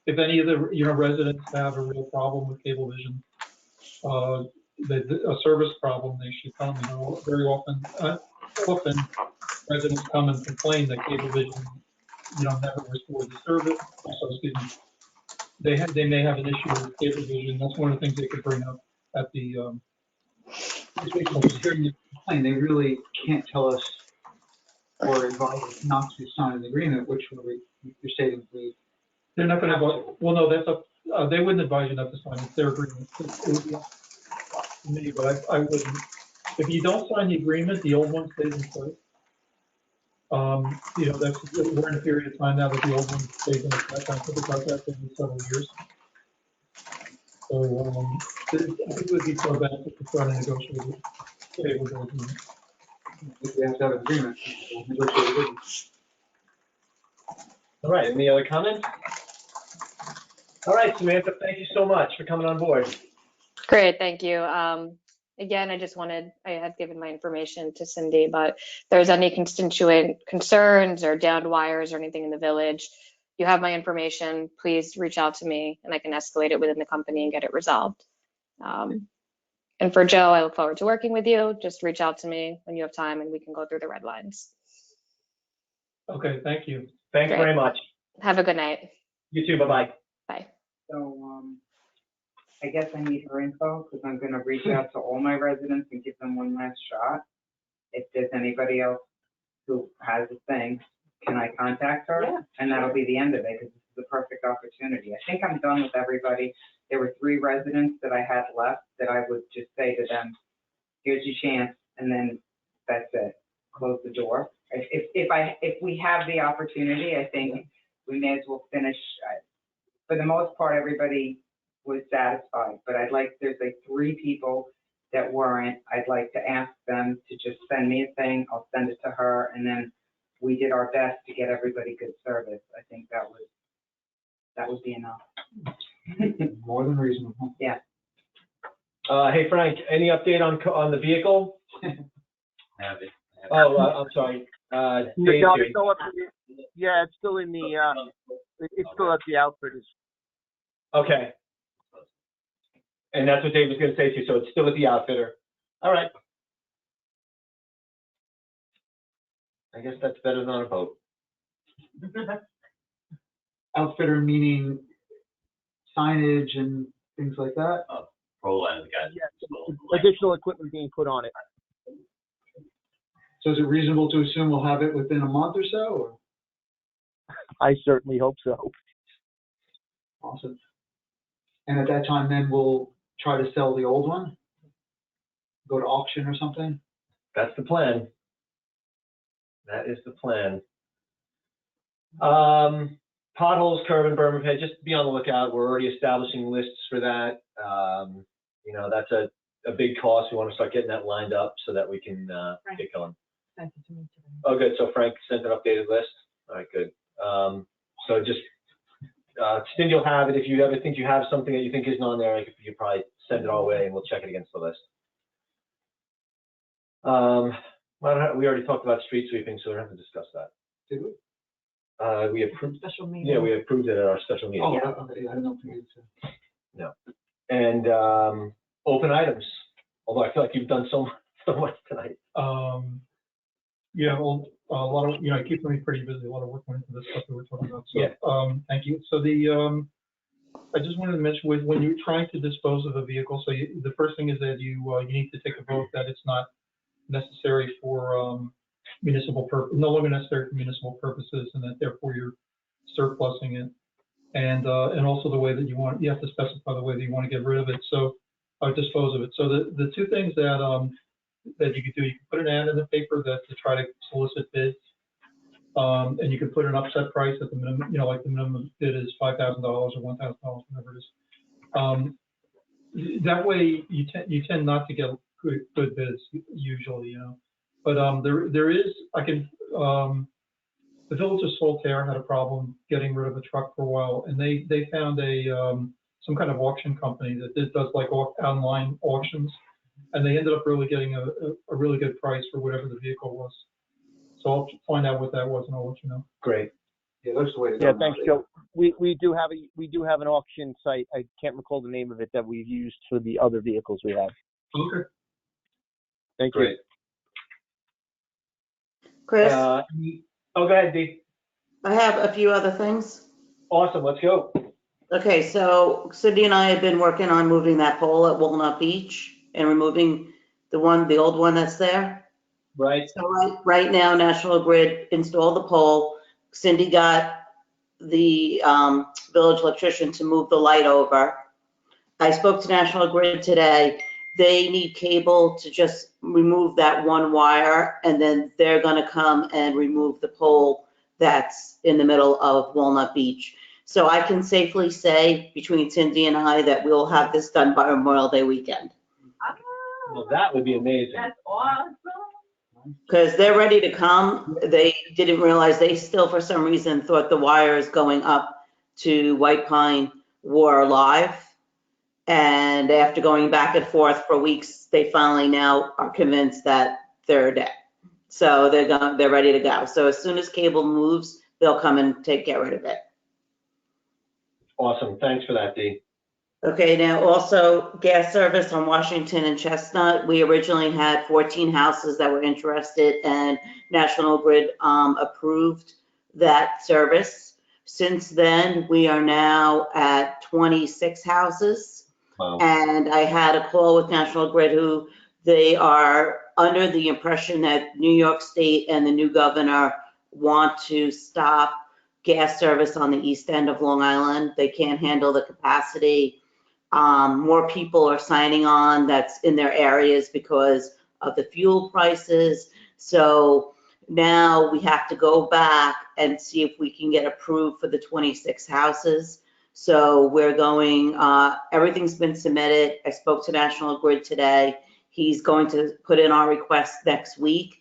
[SPEAKER 6] If any of the residents have a real problem with Cablevision, a service problem, they should come. Very often residents come and complain that Cablevision, never restored the service. So, excuse me. They may have an issue with Cablevision. That's one of the things they could bring up at the.
[SPEAKER 5] During the complaint, they really can't tell us or advise us not to sign an agreement, which you're stating we.
[SPEAKER 6] They're not going to. Well, no, that's they wouldn't advise you not to sign. It's their agreement. It would be up to me, but I wouldn't. If you don't sign the agreement, the old one stays in place. We're in a period of time now that the old one stays in effect. I think it does that for several years. So I think it would be for a benefit to try to negotiate it.
[SPEAKER 5] If we have to have an agreement, we'll negotiate it.
[SPEAKER 2] All right, any other comments? All right, Samantha, thank you so much for coming on board.
[SPEAKER 9] Great, thank you. Again, I had given my information to Cindy, but if there's any constituent concerns or downed wires or anything in the village, you have my information, please reach out to me and I can escalate it within the company and get it resolved. And for Joe, I look forward to working with you. Just reach out to me when you have time and we can go through the red lines.
[SPEAKER 6] Okay, thank you.
[SPEAKER 2] Thanks
[SPEAKER 9] Great.
[SPEAKER 2] very much.
[SPEAKER 9] Have a good night.
[SPEAKER 2] You too, bye-bye.
[SPEAKER 9] Bye.
[SPEAKER 7] So, I guess I need her info because I'm gonna reach out to all my residents and give them one last shot. If there's anybody else who has a thing, can I contact her?
[SPEAKER 3] Yeah.
[SPEAKER 7] And that'll be the end of it because this is the perfect opportunity. I think I'm done with everybody. There were 3 residents that I had left that I would just say to them, here's your chance, and then that's it. Close the door. If we have the opportunity, I think we may as well finish. For the most part, everybody was satisfied, but there's like 3 people that weren't. I'd like to ask them to just send me a thing. I'll send it to her, and then we did our best to get everybody good service. I think that would be enough.
[SPEAKER 5] More than reasonable.
[SPEAKER 7] Yeah.
[SPEAKER 2] Hey, Frank, any update on the vehicle?
[SPEAKER 10] Have it.
[SPEAKER 2] Oh, I'm sorry. Dave,
[SPEAKER 8] No,
[SPEAKER 2] here.
[SPEAKER 8] it's still up to yeah, it's still in the, it's still at the outfitters.
[SPEAKER 2] Okay. And that's what Dave was gonna say to you, so it's still at the outfitter. All right. I guess that's better than on a boat.
[SPEAKER 5] Outfitter meaning signage and things like that?
[SPEAKER 10] Proline, the guys.
[SPEAKER 8] Yeah, additional equipment being put on it.
[SPEAKER 5] So is it reasonable to assume we'll have it within a month or so, or?
[SPEAKER 8] I certainly hope so.
[SPEAKER 5] Awesome. And at that time, then we'll try to sell the old one? Go to auction or something?
[SPEAKER 2] That's the plan. That is the plan. Potholes, curb and berm repair, just be on the lookout. We're already establishing lists for that. You know, that's a big cost. We want to start getting that lined up so that we can get going. Oh, good. So Frank sent an updated list. All right, good. So just, Cindy will have it. If you ever think you have something that you think isn't on there, you probably send it our way and we'll check it against the list. We already talked about street sweeping, so we don't have to discuss that.
[SPEAKER 5] Did we?
[SPEAKER 2] We approved.
[SPEAKER 3] Special meeting.
[SPEAKER 2] Yeah, we approved it at our special meeting.
[SPEAKER 5] Oh, okay, I don't know if we need to.
[SPEAKER 2] No. And open items, although I feel like you've done so much tonight.
[SPEAKER 6] Yeah, well, a lot of, it keeps me pretty busy, a lot of work went into this stuff that we're talking about. So,
[SPEAKER 2] Yeah.
[SPEAKER 6] Thank you. So I just wanted to mention when you're trying to dispose of a vehicle, so the first thing is that you need to take a vote that it's not necessary for no longer necessary for municipal purposes, and that therefore you're surplusing it. And also the way that you have to specify the way that you want to get rid of it. So, dispose of it. So the 2 things that you could do, you can put an ad in the paper to try to solicit bids. And you can put an upset price at the minimum, like the minimum bid is $5,000 or $1,000, whatever it is. That way you tend not to get good bids usually, But there is, the Village of Solitaire had a problem getting rid of a truck for a while, and they found some kind of auction company that does like online auctions, and they ended up really getting a really good price for whatever the vehicle was. So I'll find out what that was and I'll let you know.
[SPEAKER 2] Great.
[SPEAKER 5] Yeah, that's the way to go.
[SPEAKER 8] Yeah, thanks, Joe. We do have an auction site. I can't recall the name of it that we've used for the other vehicles we have.
[SPEAKER 5] Okay.
[SPEAKER 8] Thank you.
[SPEAKER 2] Great.
[SPEAKER 4] Chris,
[SPEAKER 2] Oh, go ahead, Dee.
[SPEAKER 4] I have a few other things.
[SPEAKER 2] Awesome, let's go.
[SPEAKER 4] Okay, so Cindy and I have been working on moving that pole at Walnut Beach and removing the old one that's there.
[SPEAKER 2] Right.
[SPEAKER 4] So right now, National Grid installed the pole. Cindy got the village electrician to move the light over. I spoke to National Grid today. They need cable to just remove that one wire, and then they're gonna come and remove the pole that's in the middle of Walnut Beach. So I can safely say between Cindy and I that we'll have this done by Memorial Day weekend.
[SPEAKER 2] Well, that would be amazing.
[SPEAKER 3] That's awesome.
[SPEAKER 4] Because they're ready to come. They didn't realize, they still for some reason thought the wires going up to White Pine were live. And after going back and forth for weeks, they finally now are convinced that they're dead. So they're ready to go. So as soon as cable moves, they'll come and get rid of it.
[SPEAKER 2] Awesome, thanks for that, Dee.
[SPEAKER 4] Okay, now also gas service on Washington and Chestnut. We originally had 14 houses that were interested, and National Grid approved that service. Since then, we are now at 26 houses.
[SPEAKER 2] Wow.
[SPEAKER 4] And I had a call with National Grid who they are under the impression that New York State and the new governor want to stop gas service on the east end of Long Island. They can't handle the capacity. More people are signing on that's in their areas because of the fuel prices. So now we have to go back and see if we can get approved for the 26 houses. So we're going, everything's been submitted. I spoke to National Grid today. He's going to put in our request next week.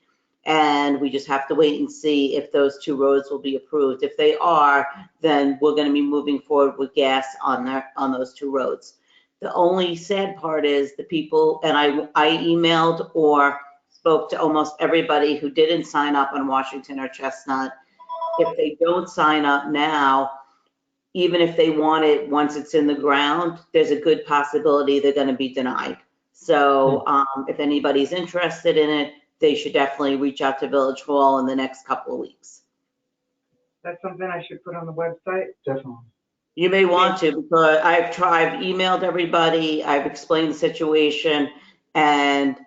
[SPEAKER 4] And we just have to wait and see if those 2 roads will be approved. If they are, then we're gonna be moving forward with gas on those 2 roads. The only sad part is the people, and I emailed or spoke to almost everybody who didn't sign up on Washington or Chestnut. If they don't sign up now, even if they want it, once it's in the ground, there's a good possibility they're gonna be denied. So if anybody's interested in it, they should definitely reach out to Village Hall in the next couple of weeks.
[SPEAKER 7] That's something I should put on the website?
[SPEAKER 5] Definitely.
[SPEAKER 4] You may want to, because I've emailed everybody, I've explained the situation, and,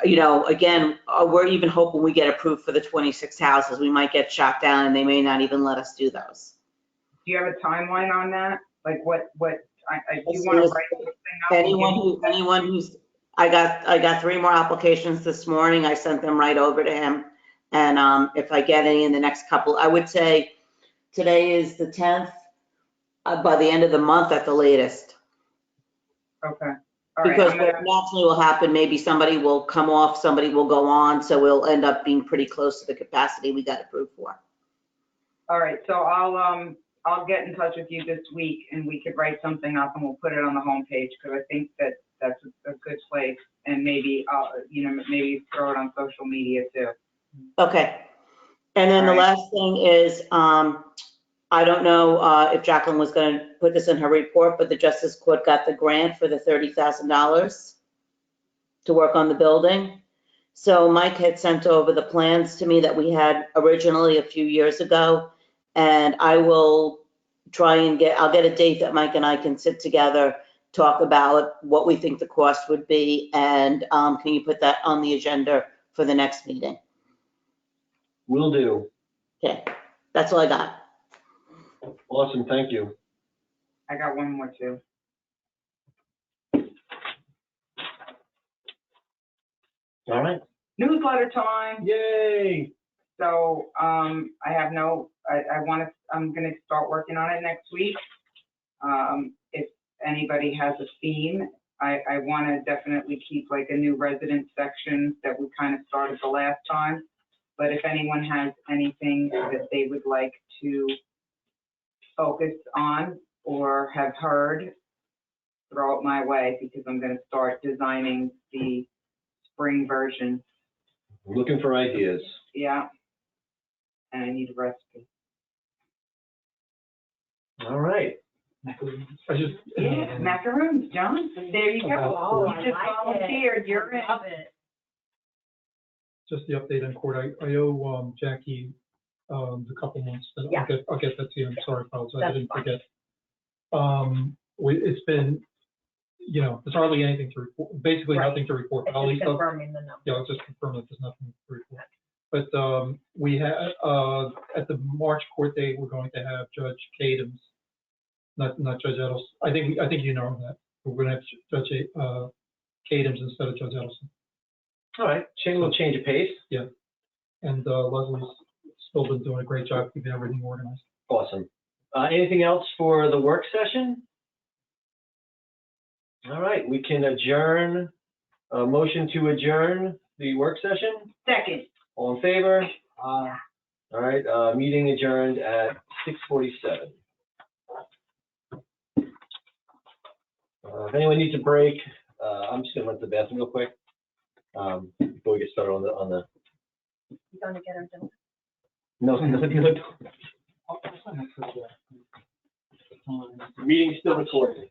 [SPEAKER 4] you know, again, we're even hoping we get approved for the 26 houses. We might get shot down and they may not even let us do those.
[SPEAKER 7] Do you have a timeline on that? Like what, do you want to write something up?
[SPEAKER 4] Anyone who's, I got 3 more applications this morning. I sent them right over to him. And if I get any in the next couple, I would say today is the 10th, by the end of the month at the latest.
[SPEAKER 7] Okay. All right.
[SPEAKER 4] Because what naturally will happen, maybe somebody will come off, somebody will go on, so we'll end up being pretty close to the capacity we got approved for.
[SPEAKER 7] All right, so I'll get in touch with you this week and we could write something up and we'll put it on the homepage because I think that that's a good place, and maybe maybe throw it on social media too.
[SPEAKER 4] Okay. And then the last thing is, I don't know if Jacqueline was going to put this in her report, but the Justice Court got the grant for the $30,000 to work on the building. So Mike had sent over the plans to me that we had originally a few years ago, and I will try and I'll get a date that Mike and I can sit together, talk about what we think the cost would be, and can you put that on the agenda for the next meeting?
[SPEAKER 2] Will do.
[SPEAKER 4] Okay, that's all I got.
[SPEAKER 2] Awesome, thank you.
[SPEAKER 7] I got one more too.
[SPEAKER 2] All right.
[SPEAKER 7] Newsletter time.
[SPEAKER 2] Yay.
[SPEAKER 7] So I'm gonna start working on it next week. If anybody has a theme, I want to definitely keep like a new resident section that we kind of started the last time. But if anyone has anything that they would like to focus on or have heard, throw it my way because I'm going to start designing the spring version.
[SPEAKER 2] Looking for ideas.
[SPEAKER 7] Yeah. And I need a recipe.
[SPEAKER 2] All right.
[SPEAKER 7] Yeah, macaroons, John. There you go.
[SPEAKER 6] Oh,
[SPEAKER 7] You just volunteered. You're in.
[SPEAKER 6] Just the update on court. I owe Jackie a couple months. But
[SPEAKER 3] Yeah.
[SPEAKER 6] I'll get that to you. I'm sorry, Paul. I
[SPEAKER 3] That's
[SPEAKER 6] didn't
[SPEAKER 3] fine.
[SPEAKER 6] forget. It's been, there's hardly anything to report. Basically
[SPEAKER 3] Right.
[SPEAKER 6] nothing to report.
[SPEAKER 3] It's
[SPEAKER 6] I'll
[SPEAKER 3] just
[SPEAKER 6] leave up-
[SPEAKER 3] confirming the number.
[SPEAKER 6] Yeah, I'll just confirm that there's nothing to report. But we had at the March court date, we're going to have Judge Kadams, not Judge Edelson. I think you know that. We're going to have Judge Kadams instead of Judge Edelson.
[SPEAKER 2] All right, a little change of pace.
[SPEAKER 6] Yeah. And Leslie's still been doing a great job keeping everything organized.
[SPEAKER 2] Awesome. Anything else for the work session? All right, we can adjourn. Motion to adjourn the work session.
[SPEAKER 7] Second.
[SPEAKER 2] All in favor? All right, meeting adjourned at 6:47. If anyone needs a break, I'm just gonna run to the bathroom real quick before we get started on the.
[SPEAKER 3] You gonna get her done?
[SPEAKER 2] No. Meeting's still recorded.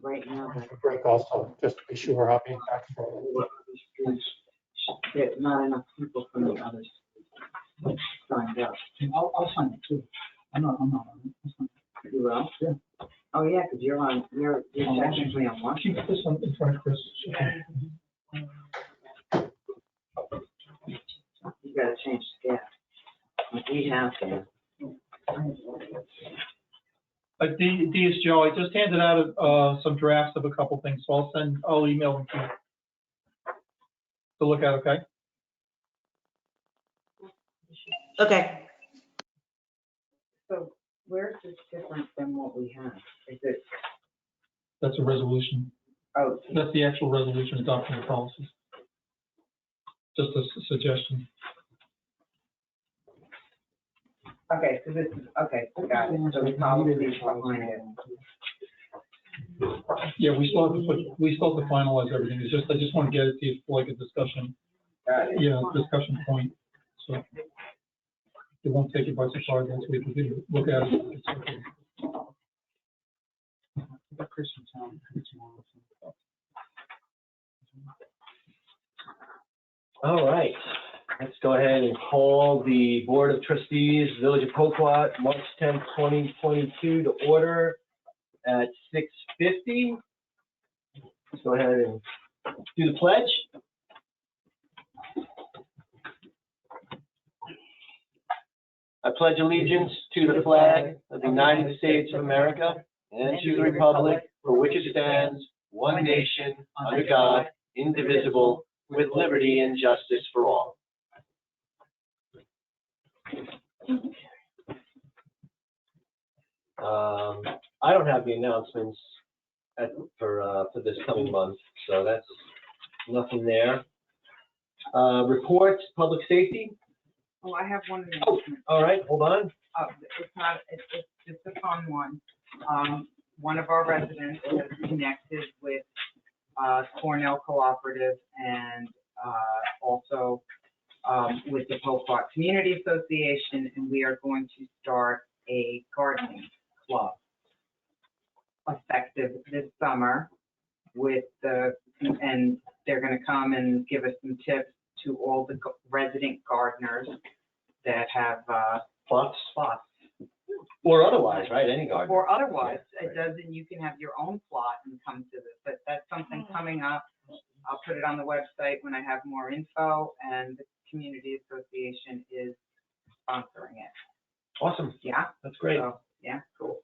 [SPEAKER 7] Right now.
[SPEAKER 6] Break also, just to be sure I'll be back.
[SPEAKER 7] that not enough people from the others signed up.
[SPEAKER 5] I'll sign it too. I'm not on it. I'll sign it.
[SPEAKER 7] You will?
[SPEAKER 5] Yeah.
[SPEAKER 7] Oh, yeah, because you're technically on one.
[SPEAKER 6] Keep this one in front of Chris.
[SPEAKER 7] You gotta change the scale. We have to.
[SPEAKER 6] DSGO, I just handed out some drafts of a couple things, so I'll email them to you to look at, okay?
[SPEAKER 4] Okay.
[SPEAKER 7] So where's this different than what we have? Is it,
[SPEAKER 6] That's a resolution.
[SPEAKER 7] oh,
[SPEAKER 6] That's the actual resolution adopting the policies. Just a suggestion.
[SPEAKER 7] okay, so this is, okay, got it. So the policy is behind it.
[SPEAKER 6] Yeah, we still have to finalize everything. I just want to get it to you for like a discussion,
[SPEAKER 7] Got it.
[SPEAKER 6] discussion point. So it won't take you by surprise once we can look at it. It's okay.
[SPEAKER 2] All right, let's go ahead and call the Board of Trustees, Village of Poquat, March 10th, 2022 to order at 6:50. Let's go ahead and do the pledge. I pledge allegiance to the flag of the United States of America and to the republic for which it stands, one nation, under God, indivisible, with liberty and justice for all. I don't have the announcements for this coming month, so that's nothing there. Reports, public safety.
[SPEAKER 7] Oh, I have one announcement.
[SPEAKER 2] All right, hold on.
[SPEAKER 7] It's just a fun one. One of our residents has connected with Cornell Cooperative and also with the Poquat Community Association, and we are going to start a gardening club effective this summer and they're going to come and give us some tips to all the resident gardeners that have
[SPEAKER 2] Plots
[SPEAKER 7] plots.
[SPEAKER 2] or otherwise, right? Any garden.
[SPEAKER 7] Or otherwise, it doesn't, you can have your own plot and come to this, but that's something coming up. I'll put it on the website when I have more info, and the Community Association is sponsoring it.
[SPEAKER 2] Awesome.
[SPEAKER 7] Yeah?
[SPEAKER 2] That's great.
[SPEAKER 7] So, yeah, cool.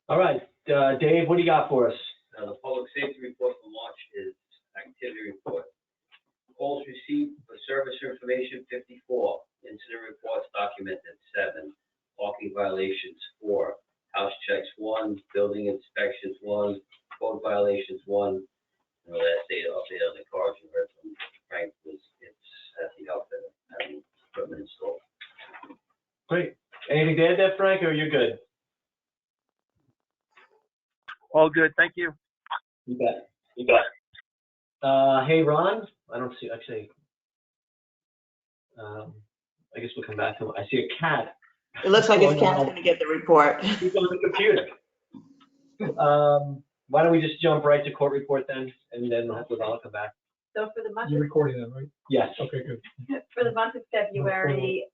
[SPEAKER 2] All right, Dave, what do you got for us?
[SPEAKER 10] The public safety report for March is activity report. Calls received for service information 54, incident reports documented 7, parking violations 4, house checks 1, building inspections 1, code violations 1. And the last day update on the cars you heard from Frank was it's at the outfit having equipment installed.
[SPEAKER 2] Great. Anything to add there, Frank, or you're good?
[SPEAKER 8] All good, thank you.
[SPEAKER 2] You bet. You bet. Hey, Ron, I don't see, actually, I guess we'll come back to him. I see a cat.
[SPEAKER 4] It looks like his cat's gonna get the report.
[SPEAKER 2] He's on the computer. Why don't we just jump right to court report then, and then I'll come back.
[SPEAKER 3] So for the month
[SPEAKER 6] You're
[SPEAKER 3] of
[SPEAKER 6] recording that, right?
[SPEAKER 2] Yes.
[SPEAKER 6] Okay, good.
[SPEAKER 3] for the month of February,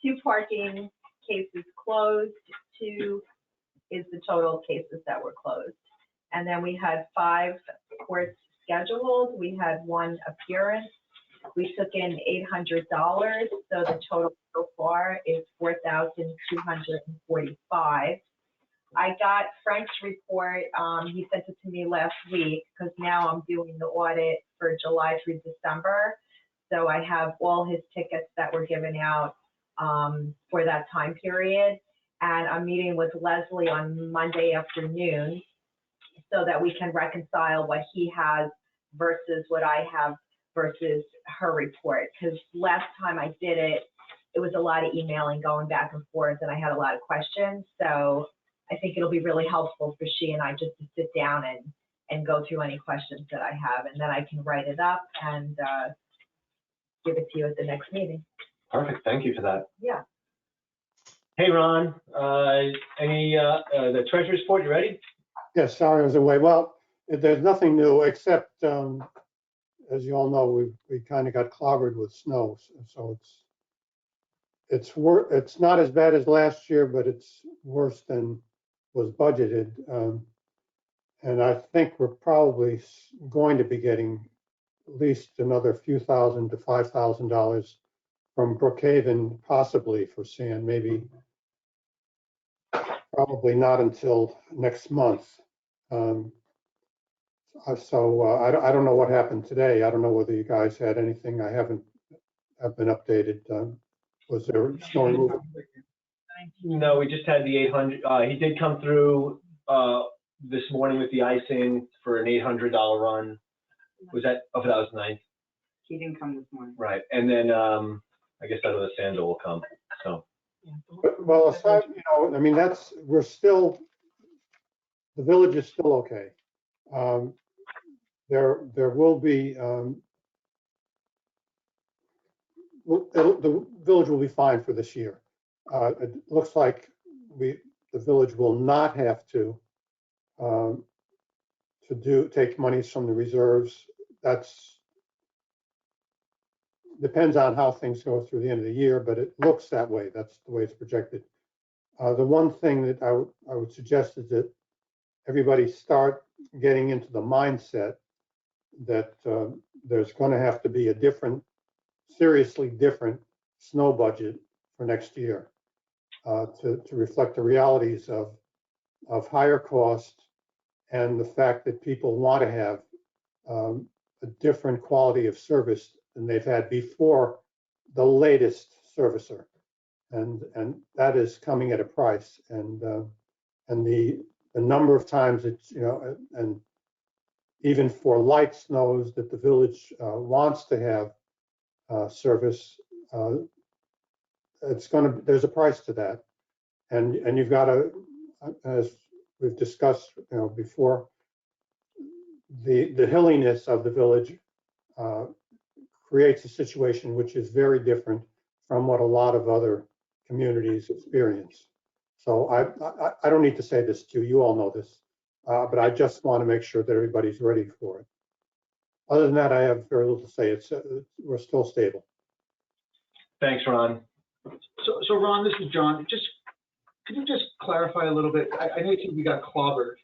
[SPEAKER 3] 2 parking cases closed, 2 is the total cases that were closed. And then we had 5 courts scheduled. We had 1 appearance. We took in $800, so the total so far is $4,245. I got Frank's report. He sent it to me last week because now I'm doing the audit for July through December. So I have all his tickets that were given out for that time period. And I'm meeting with Leslie on Monday afternoon so that we can reconcile what he has versus what I have versus her report. Because last time I did it, it was a lot of emailing going back and forth and I had a lot of questions. So I think it'll be really helpful for she and I just to sit down and go through any questions that I have. And then I can write it up and give it to you at the next meeting.
[SPEAKER 2] Perfect. Thank you for that.
[SPEAKER 3] Yeah.
[SPEAKER 2] Hey, Ron, the treasurer's report, you ready?
[SPEAKER 11] Yes, sorry I was away. Well, there's nothing new except as you all know, we kind of got clobbered with snow, so it's not as bad as last year, but it's worse than was budgeted. And I think we're probably going to be getting at least another few thousand to $5,000 from Brookhaven, possibly for sand, maybe, probably not until next month. I don't know what happened today. I don't know whether you guys had anything. I have been updated. Was there snow removal?
[SPEAKER 2] No, we just had the 800, he did come through, this morning with the icing for an $800 run. Was that, oh, that was 9th?
[SPEAKER 7] He didn't come this morning.
[SPEAKER 2] Right, and then, I guess that other Sandal will come, so.
[SPEAKER 11] Well, aside, I mean, we're still, the village is still okay. There will be, the village will be fine for this year. It looks like the village will not have to take monies from the reserves. That's depends on how things go through the end of the year, but it looks that way. That's the way it's projected. The one thing that I would suggest is that everybody start getting into the mindset that there's going to have to be a seriously different snow budget for next year to reflect the realities of higher costs and the fact that people want to have a different quality of service than they've had before the latest servicer, and that is coming at a price. And the number of times it's and even for light snows that the village wants to have service, there's a price to that, and you've got to, as we've discussed before, the hilliness of the village creates a situation which is very different from what a lot of other communities experience. So I don't need to say this to you, you all know this, but I just want to make sure that everybody's ready for it. Other than that, I have very little to say. We're still stable.
[SPEAKER 2] Thanks, Ron.
[SPEAKER 5] So Ron, this is John. Could you just clarify a little bit? I know you think we got clobbered.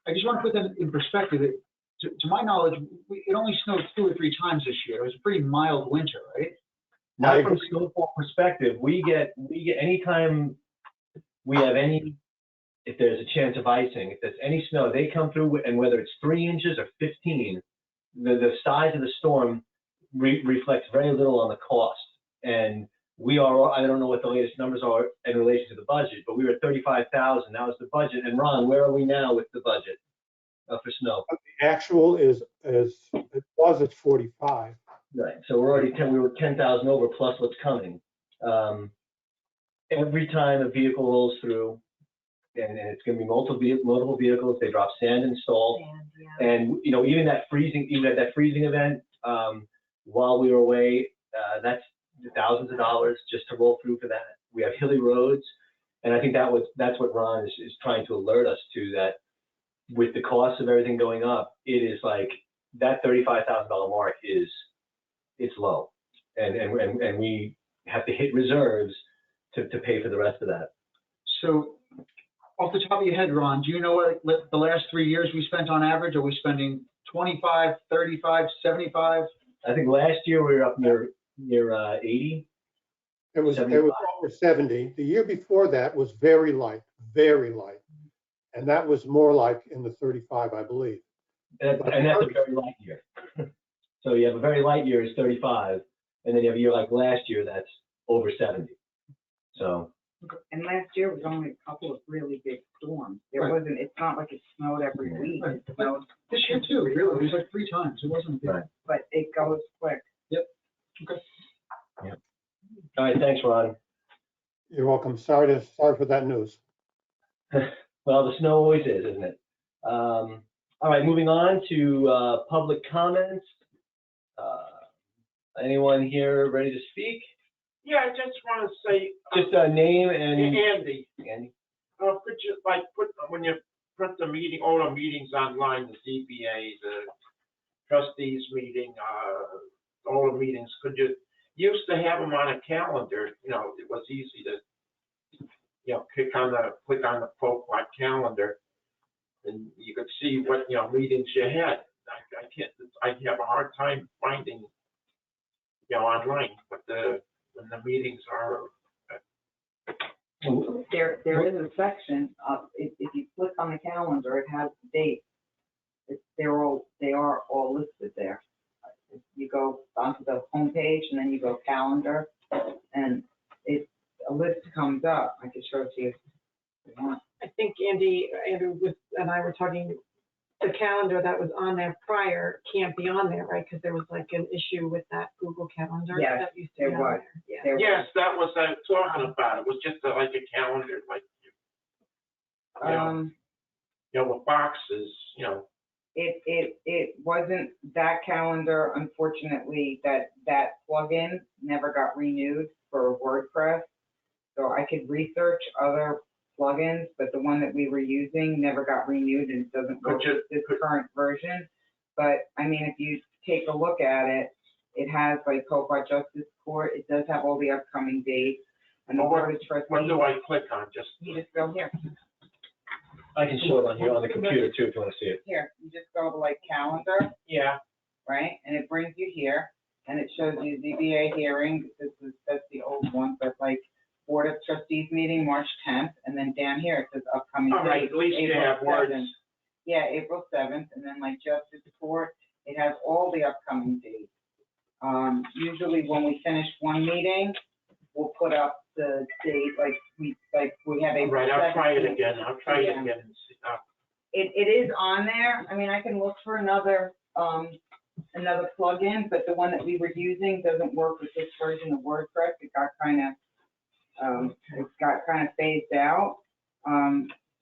[SPEAKER 5] I just want to put that in perspective. To my knowledge, it only snowed 2 or 3 times this year. It was a pretty mild winter, right?
[SPEAKER 2] Now, from a snowfall perspective, we get anytime we have if there's a chance of icing, if there's any snow, they come through, and whether it's 3 inches or 15, the size of the storm reflects very little on the cost. And I don't know what the latest numbers are in relation to the budget, but we were at 35,000. That was the budget. And Ron, where are we now with the budget for snow?
[SPEAKER 11] The actual it was at 45.
[SPEAKER 2] Right. So we were 10,000 over plus what's coming. Every time a vehicle rolls through, and it's going to be multiple vehicles, they drop sand and salt. And even that freezing event, while we were away, that's thousands of dollars just to roll through for that. We have hilly roads, and I think that's what Ron is trying to alert us to, that with the cost of everything going up, it is like that $35,000 mark it's low, and we have to hit reserves to pay for the rest of that.
[SPEAKER 5] So off the top of your head, Ron, do you know what the last 3 years we spent on average? Are we spending 25, 35, 75?
[SPEAKER 2] I think last year we were up near 80.
[SPEAKER 11] It was over 70. The year before that was very light, and that was more like in the 35, I believe.
[SPEAKER 2] And that's a very light year. So you have a very light year is 35, and then you have a year like last year that's over 70. So.
[SPEAKER 7] And last year was only a couple of really big storms. It's not like it snowed every week.
[SPEAKER 5] Right.
[SPEAKER 7] It snowed
[SPEAKER 5] This year too, really. It was like 3 times. It wasn't big.
[SPEAKER 2] Right.
[SPEAKER 7] but it goes quick.
[SPEAKER 5] Yep. Okay.
[SPEAKER 2] Yep. All right. Thanks, Ron.
[SPEAKER 11] You're welcome. Sorry for that news.
[SPEAKER 2] Well, the snow always is, isn't it? All right. Moving on to public comments. Anyone here ready to speak?
[SPEAKER 12] Yeah, I just want to say.
[SPEAKER 2] Just a name and.
[SPEAKER 12] Andy.
[SPEAKER 2] Andy.
[SPEAKER 12] Could you when you put the meeting, all the meetings online, the ZBA, the trustees meeting, all the meetings, could you, used to have them on a calendar, it was easy to, click on the ProQuad calendar, and you could see what, meetings you had. I have a hard time finding, online, what when the meetings are.
[SPEAKER 7] There is a section, if you click on the calendar, it has the date. They are all listed there. You go onto the homepage and then you go calendar, and a list comes up. I can show it to you if you want.
[SPEAKER 13] I think Andrew and I were talking, the calendar that was on there prior can't be on there, right? Because there was like an issue with that Google Calendar
[SPEAKER 7] Yes,
[SPEAKER 13] that used to be
[SPEAKER 7] there
[SPEAKER 13] on
[SPEAKER 7] was.
[SPEAKER 13] there. Yeah.
[SPEAKER 7] There was.
[SPEAKER 12] Yes, that was what I was talking about. It was just like a calendar, like, with boxes,
[SPEAKER 7] It wasn't that calendar, unfortunately, that plugin never got renewed for WordPress. So I could research other plugins, but the one that we were using never got renewed and it doesn't work with this current version. But I mean, if you take a look at it, it has like Copart Justice Court. It does have all the upcoming dates. And the Board of Trustees.
[SPEAKER 12] what do I click on?
[SPEAKER 7] You just go here.
[SPEAKER 2] I can show it on here on the computer too, if you want to see it.
[SPEAKER 7] Here, you just go to like calendar.
[SPEAKER 12] Yeah.
[SPEAKER 7] Right? And it brings you here, and it shows you ZBA hearing. That's the old one, but like Board of Trustees meeting, March 10th, and then down here it says upcoming
[SPEAKER 12] All right,
[SPEAKER 7] dates.
[SPEAKER 12] at least you
[SPEAKER 7] April
[SPEAKER 12] have words.
[SPEAKER 7] 7th. Yeah, April 7th, and then like Justice Court, it has all the upcoming dates. Usually when we finish one meeting, we'll put up the date, like we have April 7th.
[SPEAKER 12] Right, I'll try it again. I'll try it again and see.
[SPEAKER 7] It is on there. I mean, I can look for another plugin, but the one that we were using doesn't work with this version of WordPress. It got kind of phased out.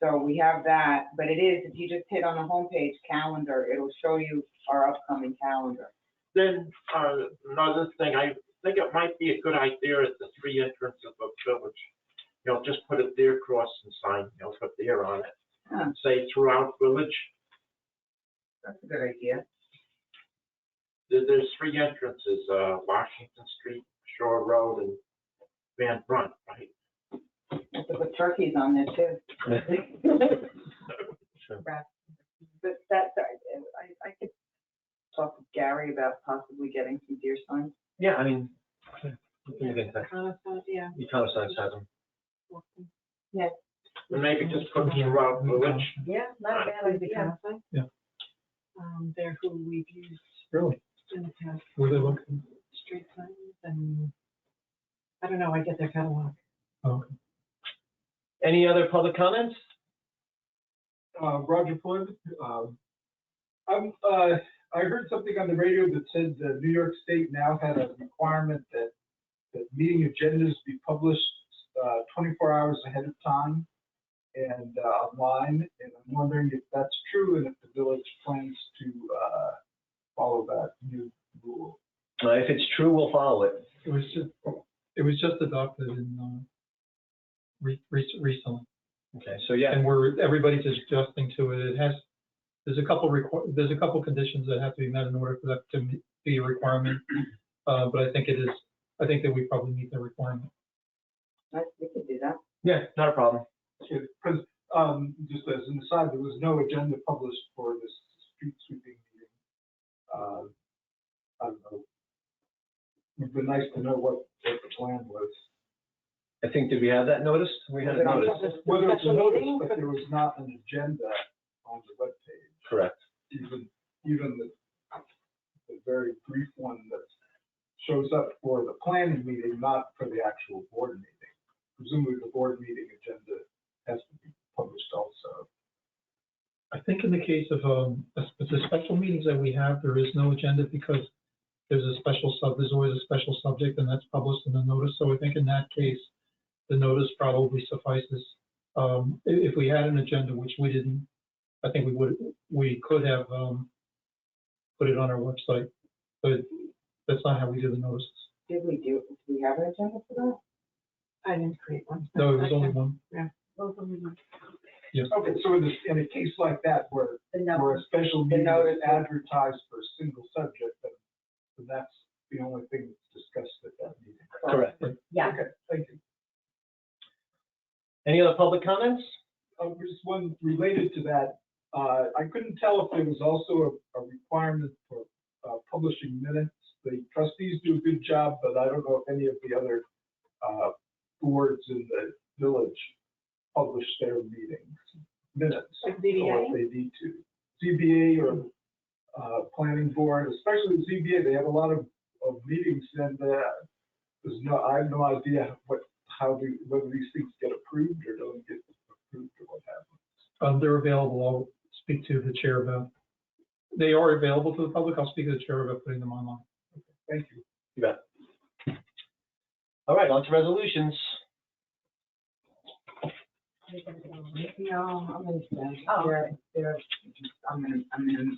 [SPEAKER 7] So we have that, but it is, if you just hit on the homepage calendar, it'll show you our upcoming calendar.
[SPEAKER 12] Then, another thing, I think it might be a good idea at the three entrances of Village. Just put a deer crossing sign, put deer on it.
[SPEAKER 7] Huh.
[SPEAKER 12] Say throughout Village.
[SPEAKER 7] That's a good idea.
[SPEAKER 12] There's three entrances, Washington Street, Shore Road, and Van Brunt, right?
[SPEAKER 7] I could put turkeys on there too. But that's, I could talk with Gary about possibly getting some deer signs.
[SPEAKER 2] Yeah, I mean,
[SPEAKER 13] Yeah.
[SPEAKER 2] Econo has them.
[SPEAKER 7] Yeah.
[SPEAKER 12] And maybe just put throughout Village.
[SPEAKER 7] Yeah, not a bad idea.
[SPEAKER 6] Yeah.
[SPEAKER 13] They're who we've used
[SPEAKER 6] Really?
[SPEAKER 13] in the past.
[SPEAKER 6] Were they looking?
[SPEAKER 13] Street signs and, I don't know, I get their catalog.
[SPEAKER 6] Oh, okay.
[SPEAKER 2] Any other public comments?
[SPEAKER 14] Roger Floyd. I heard something on the radio that said New York State now had a requirement that meeting agendas be published 24 hours ahead of time and online. And I'm wondering if that's true and if the village plans to follow that new rule.
[SPEAKER 2] If it's true, we'll follow it.
[SPEAKER 6] It was just adopted in recently.
[SPEAKER 2] Okay, so yeah.
[SPEAKER 6] And everybody's adjusting to it. There's a couple conditions that have to be met in order for that to be a requirement. But I think that we probably meet the requirement.
[SPEAKER 7] We could do that.
[SPEAKER 2] Yeah, not a problem.
[SPEAKER 14] Because just as an aside, there was no agenda published for this street sweeping meeting. I don't know. It'd be nice to know what the plan was.
[SPEAKER 2] I think, did we have that noticed? We had it noticed.
[SPEAKER 14] Whether it's a notice, but there was not an agenda on the webpage.
[SPEAKER 2] Correct.
[SPEAKER 14] Even the very brief one that shows up for the planning meeting, not for the actual board meeting. Presumably the board meeting agenda has to be published also.
[SPEAKER 6] I think in the case of the special meetings that we have, there is no agenda because there's always a special subject and that's published in the notice. So I think in that case, the notice probably suffices. If we had an agenda, which we didn't, I think we could have put it on our website, but that's not how we do the notices.
[SPEAKER 7] Do we have an agenda for that?
[SPEAKER 13] I didn't create one.
[SPEAKER 6] No, it was only one.
[SPEAKER 13] Yeah. Well, only one.
[SPEAKER 14] Okay, so in a case like that where, where a special meeting is advertised for a single subject, then that's the only thing that's discussed at that meeting.
[SPEAKER 2] Correct.
[SPEAKER 3] Yeah.
[SPEAKER 14] Okay, thank you.
[SPEAKER 2] Any other public comments?
[SPEAKER 14] Just one related to that. I couldn't tell if there was also a requirement for publishing minutes. The trustees do a good job, but I don't know if any of the other boards in the village publish their minutes.
[SPEAKER 13] Like
[SPEAKER 14] Or
[SPEAKER 13] ZBA?
[SPEAKER 14] if they need to. ZBA or planning board, especially the ZBA, they have a lot of meetings, and I have no idea whether these things get approved or don't get approved or what happens.
[SPEAKER 6] They're available. I'll speak to the chair about. They are available to the public. I'll speak to the chair about putting them online.
[SPEAKER 14] Thank you.
[SPEAKER 2] You bet. All right, on to resolutions.
[SPEAKER 7] No, I'm gonna spend.
[SPEAKER 3] Oh.
[SPEAKER 7] I'm gonna,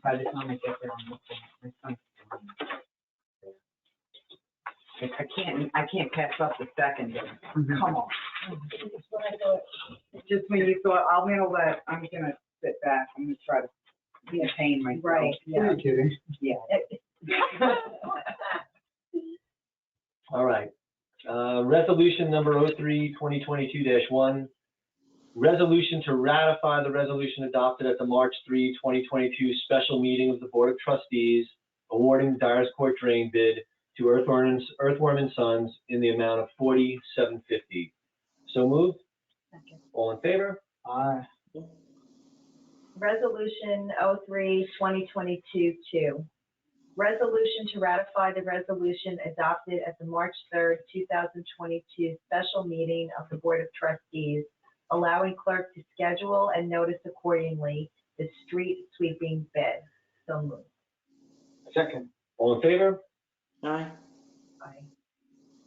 [SPEAKER 7] by the time I get there, I'm looking. My son's I can't pass up the second. Come on. Just when you thought, I'm gonna sit back. I'm gonna try to contain myself.
[SPEAKER 3] Right, yeah.
[SPEAKER 14] Are you kidding?
[SPEAKER 7] Yeah.
[SPEAKER 2] All right. Resolution number 03-2022-1. Resolution to ratify the resolution adopted at the March 3, 2022 special meeting of the Board of Trustees awarding the Dyers Court drain bid to Earthworm and Sons in the amount of $47.50. So moved.
[SPEAKER 3] Second.
[SPEAKER 2] All in favor?
[SPEAKER 14] Aye.
[SPEAKER 3] Resolution 03-2022-2. Resolution to ratify the resolution adopted at the March 3rd, 2022 special meeting of the Board of Trustees, allowing clerk to schedule and notice accordingly the street sweeping bid. So moved.
[SPEAKER 14] Second.
[SPEAKER 2] All in favor?
[SPEAKER 4] Aye.
[SPEAKER 3] Aye.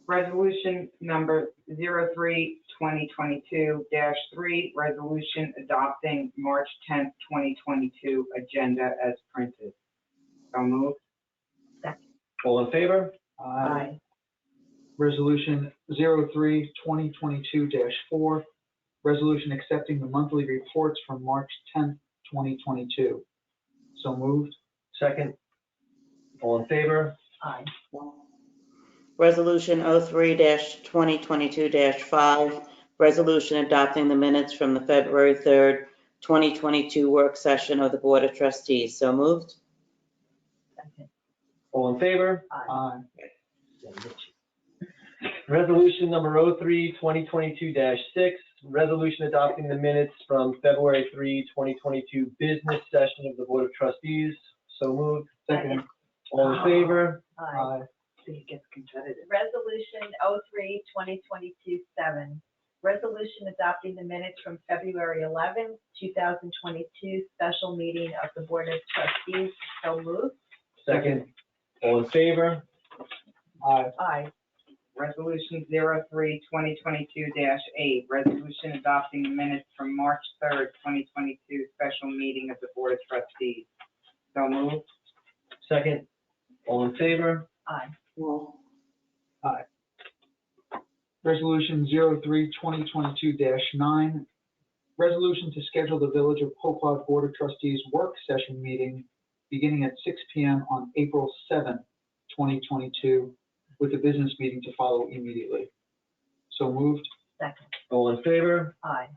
[SPEAKER 7] Resolution number 03-2022-3, resolution adopting March 10th, 2022 agenda as printed. So moved.
[SPEAKER 3] Second.
[SPEAKER 2] All in favor?
[SPEAKER 3] Aye.
[SPEAKER 5] Resolution 03-2022-4, resolution accepting the monthly reports from March 10th, 2022. So moved.
[SPEAKER 2] Second. All in favor?
[SPEAKER 3] Aye.
[SPEAKER 4] Resolution 03-2022-5, resolution adopting the minutes from the February 3rd, 2022 work session of the Board of Trustees. So moved.
[SPEAKER 3] Second.
[SPEAKER 2] All in favor?
[SPEAKER 3] Aye.
[SPEAKER 2] Resolution number 03-2022-6, resolution adopting the minutes from February 3, 2022 business session of the Board of Trustees. So moved.
[SPEAKER 3] Second.
[SPEAKER 2] All in favor?
[SPEAKER 3] Aye.
[SPEAKER 7] It gets competitive.
[SPEAKER 3] Resolution 03-2022-7, resolution adopting the minutes from February 11th, 2022 special meeting of the Board of Trustees. So moved.
[SPEAKER 2] Second. All in favor?
[SPEAKER 14] Aye.
[SPEAKER 3] Aye.
[SPEAKER 7] Resolution 03-2022-8, resolution adopting the minutes from March 3rd, 2022 special meeting of the Board of Trustees. So moved.
[SPEAKER 2] Second. All in favor?
[SPEAKER 3] Aye.
[SPEAKER 5] Resolution 03-2022-9, resolution to schedule the Village of Poquod Board of Trustees work session meeting beginning at 6 p.m. on April 7th, 2022, with the business meeting to follow immediately. So moved.
[SPEAKER 3] Second.
[SPEAKER 2] All in favor?
[SPEAKER 3] Aye.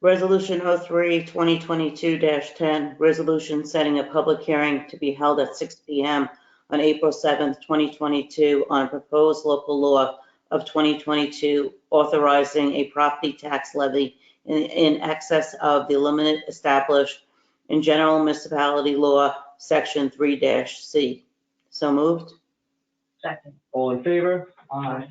[SPEAKER 4] Resolution 03-2022-10, resolution setting a public hearing to be held at 6 p.m. on April 7th, 2022 on proposed local law of 2022 authorizing a property tax levy in excess of the limit established in General Municipality Law, Section 3-C. So moved.
[SPEAKER 3] Second.
[SPEAKER 2] All in favor?
[SPEAKER 14] Aye.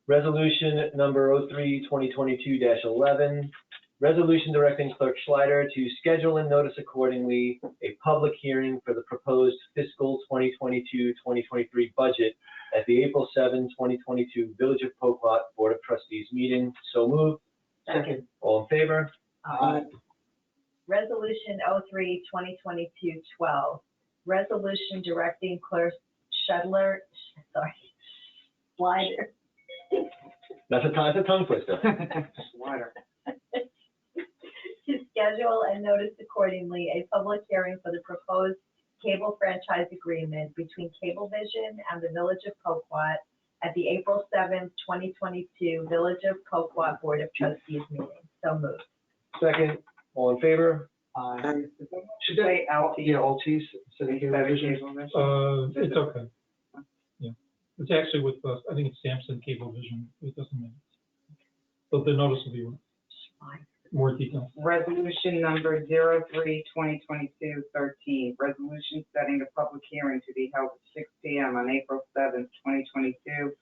[SPEAKER 2] Resolution number 03-2022-11, resolution directing Clerk Schleider to schedule and notice accordingly a public hearing for the proposed fiscal 2022-2023 budget at the April 7, 2022 Village of Poquod Board of Trustees meeting. So moved.
[SPEAKER 3] Second.
[SPEAKER 2] All in favor?
[SPEAKER 3] Aye. Resolution 03-2022-12, resolution directing Clerk Schleider
[SPEAKER 2] That's a tongue twister.
[SPEAKER 7] Water.
[SPEAKER 3] To schedule and notice accordingly a public hearing for the proposed cable franchise agreement between Cablevision and the Village of Coquat at the April 7th, 2022 Village of Coquat Board of Trustees meeting. So moved.
[SPEAKER 2] Second, all in favor?
[SPEAKER 5] Should that,
[SPEAKER 7] Say LT.
[SPEAKER 5] yeah, Altice, City Cablevision.
[SPEAKER 6] It's okay. Yeah, it's actually with, I think it's Samsung Cablevision. It doesn't matter. But the notice will be more detailed.
[SPEAKER 7] Resolution number 03/2022-13, resolution setting a public hearing to be held at 6 p.m. on April 7th, 2022,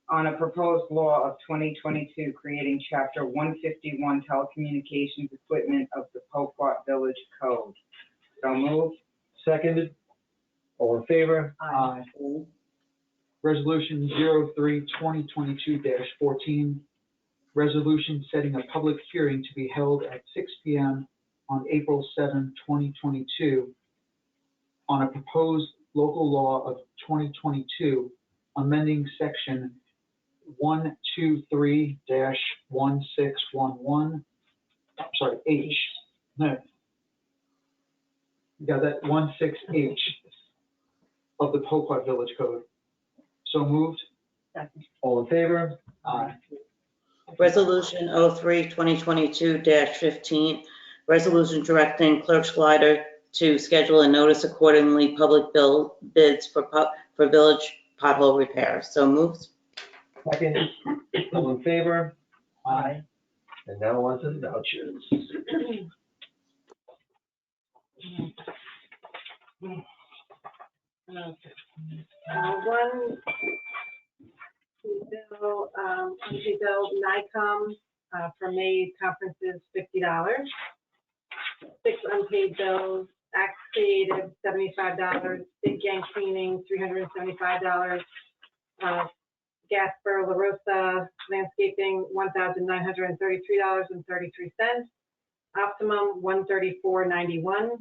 [SPEAKER 7] on a proposed law of 2022 creating Chapter 151 telecommunications equipment of the Coquat Village Code. So moved.
[SPEAKER 2] Seconded, all in favor?
[SPEAKER 5] Aye. Resolution 03/2022-14, resolution setting a public hearing to be held at 6 p.m. on April 7, 2022, on a proposed local law of 2022, amending section 123-1611, sorry, H. No. You got that 16H of the Coquat Village Code. So moved.
[SPEAKER 3] Second.
[SPEAKER 2] All in favor?
[SPEAKER 5] Aye.
[SPEAKER 4] Resolution 03/2022-15, resolution directing Clerk Slider to schedule and notice accordingly public bids for village pothole repair. So moved.
[SPEAKER 2] Second, all in favor?
[SPEAKER 5] Aye.
[SPEAKER 2] And now on to the vouchers.
[SPEAKER 13] One bill, unpaid bill, NICOM, for May conferences, $50. 6 unpaid bills, Act Creative, $75, Big Gang Cleaning, $375, Gasper La Rosa Landscaping, $1,933.33, Optimum, $134.91,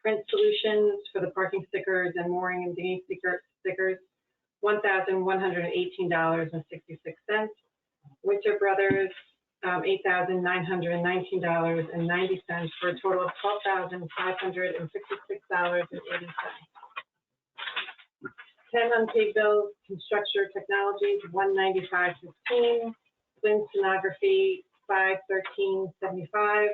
[SPEAKER 13] Print Solutions for the parking stickers and mooring and dinghy stickers, $1,118.66. Winter Brothers, $8,919.90 for a total of $12,566.80. 10 unpaid bills, Construction Technologies, $195.15, Flynn Stenography, $513.75,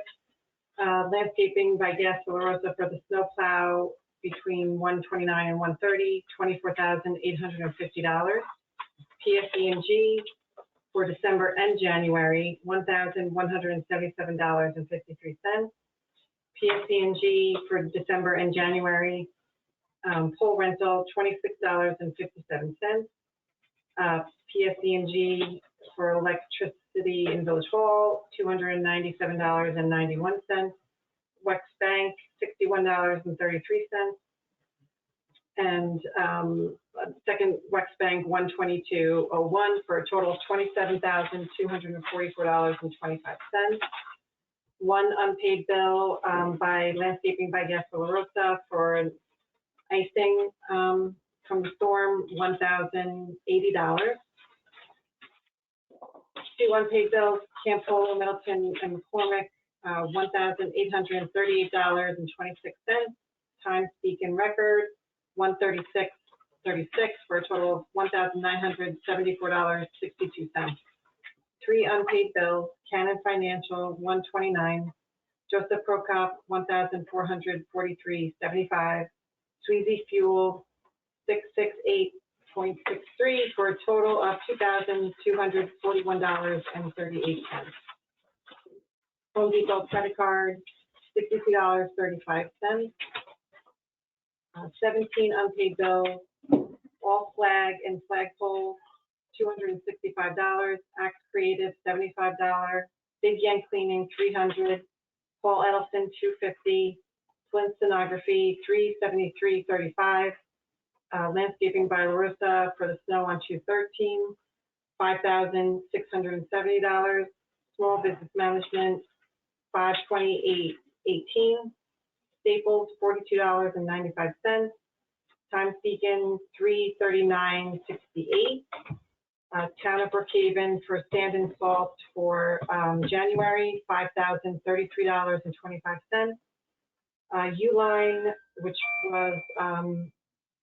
[SPEAKER 13] Landscaping by Gasper La Rosa for the snowplow between 129 and 130, $24,850. PSE&G for December and January, $1,177.53. PSE&G for December and January, pole rental, $26.57. PSE&G for electricity in Village Hall, $297.91. Wex Bank, $61.33. And second Wex Bank, $122.01 for a total of $27,244.25. One unpaid bill by Landscaping by Gasper La Rosa for an icing from the storm, $1,080. 2 unpaid bills, Campolo, Middleton, and McCormick, $1,838.26. Times Beacon Record, $136.36 for a total of $1,974.62. 3 unpaid bills, Canon Financial, $129. Joseph Prokop, $1,443.75. Sweezy Fuel, $668.63 for a total of $2,241.38. Home Depot credit card, $62.35. 17 unpaid bills, All Flag and Flagpole, $265. Axe Creative, $75. Big Yen Cleaning, $300. Paul Edelson, $250. Flint Stenography, $373.35. Landscaping by La Rosa for the snow on 213, $5,670. Small Business Management, $528.18. Staples, $42.95. Times Beacon, $339.68. Town of Brookhaven for sand and salt for January, $5,033.25. Uline, which was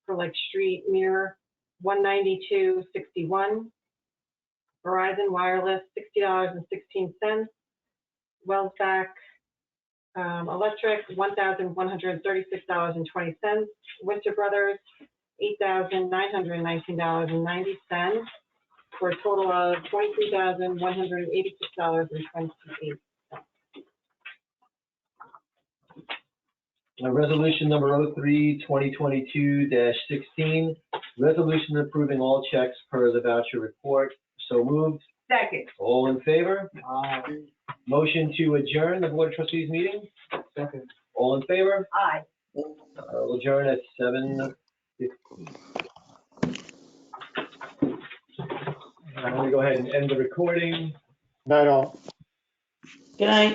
[SPEAKER 13] for like street mirror, $192.61. Verizon Wireless, $60.16. Wellsback Electric, $1,136.20. Winter Brothers, $8,919.90, for a total of $23,186.28.
[SPEAKER 2] Resolution number 03-2022-16, resolution approving all checks per the voucher report. So moved.
[SPEAKER 7] Second.
[SPEAKER 2] All in favor?
[SPEAKER 14] Aye.
[SPEAKER 2] Motion to adjourn the Board of Trustees meeting?
[SPEAKER 14] Second.
[SPEAKER 2] All in favor?
[SPEAKER 3] Aye.
[SPEAKER 2] We'll adjourn at 7:15. I'm going to go ahead and end the recording.
[SPEAKER 11] Night all.
[SPEAKER 4] Good night.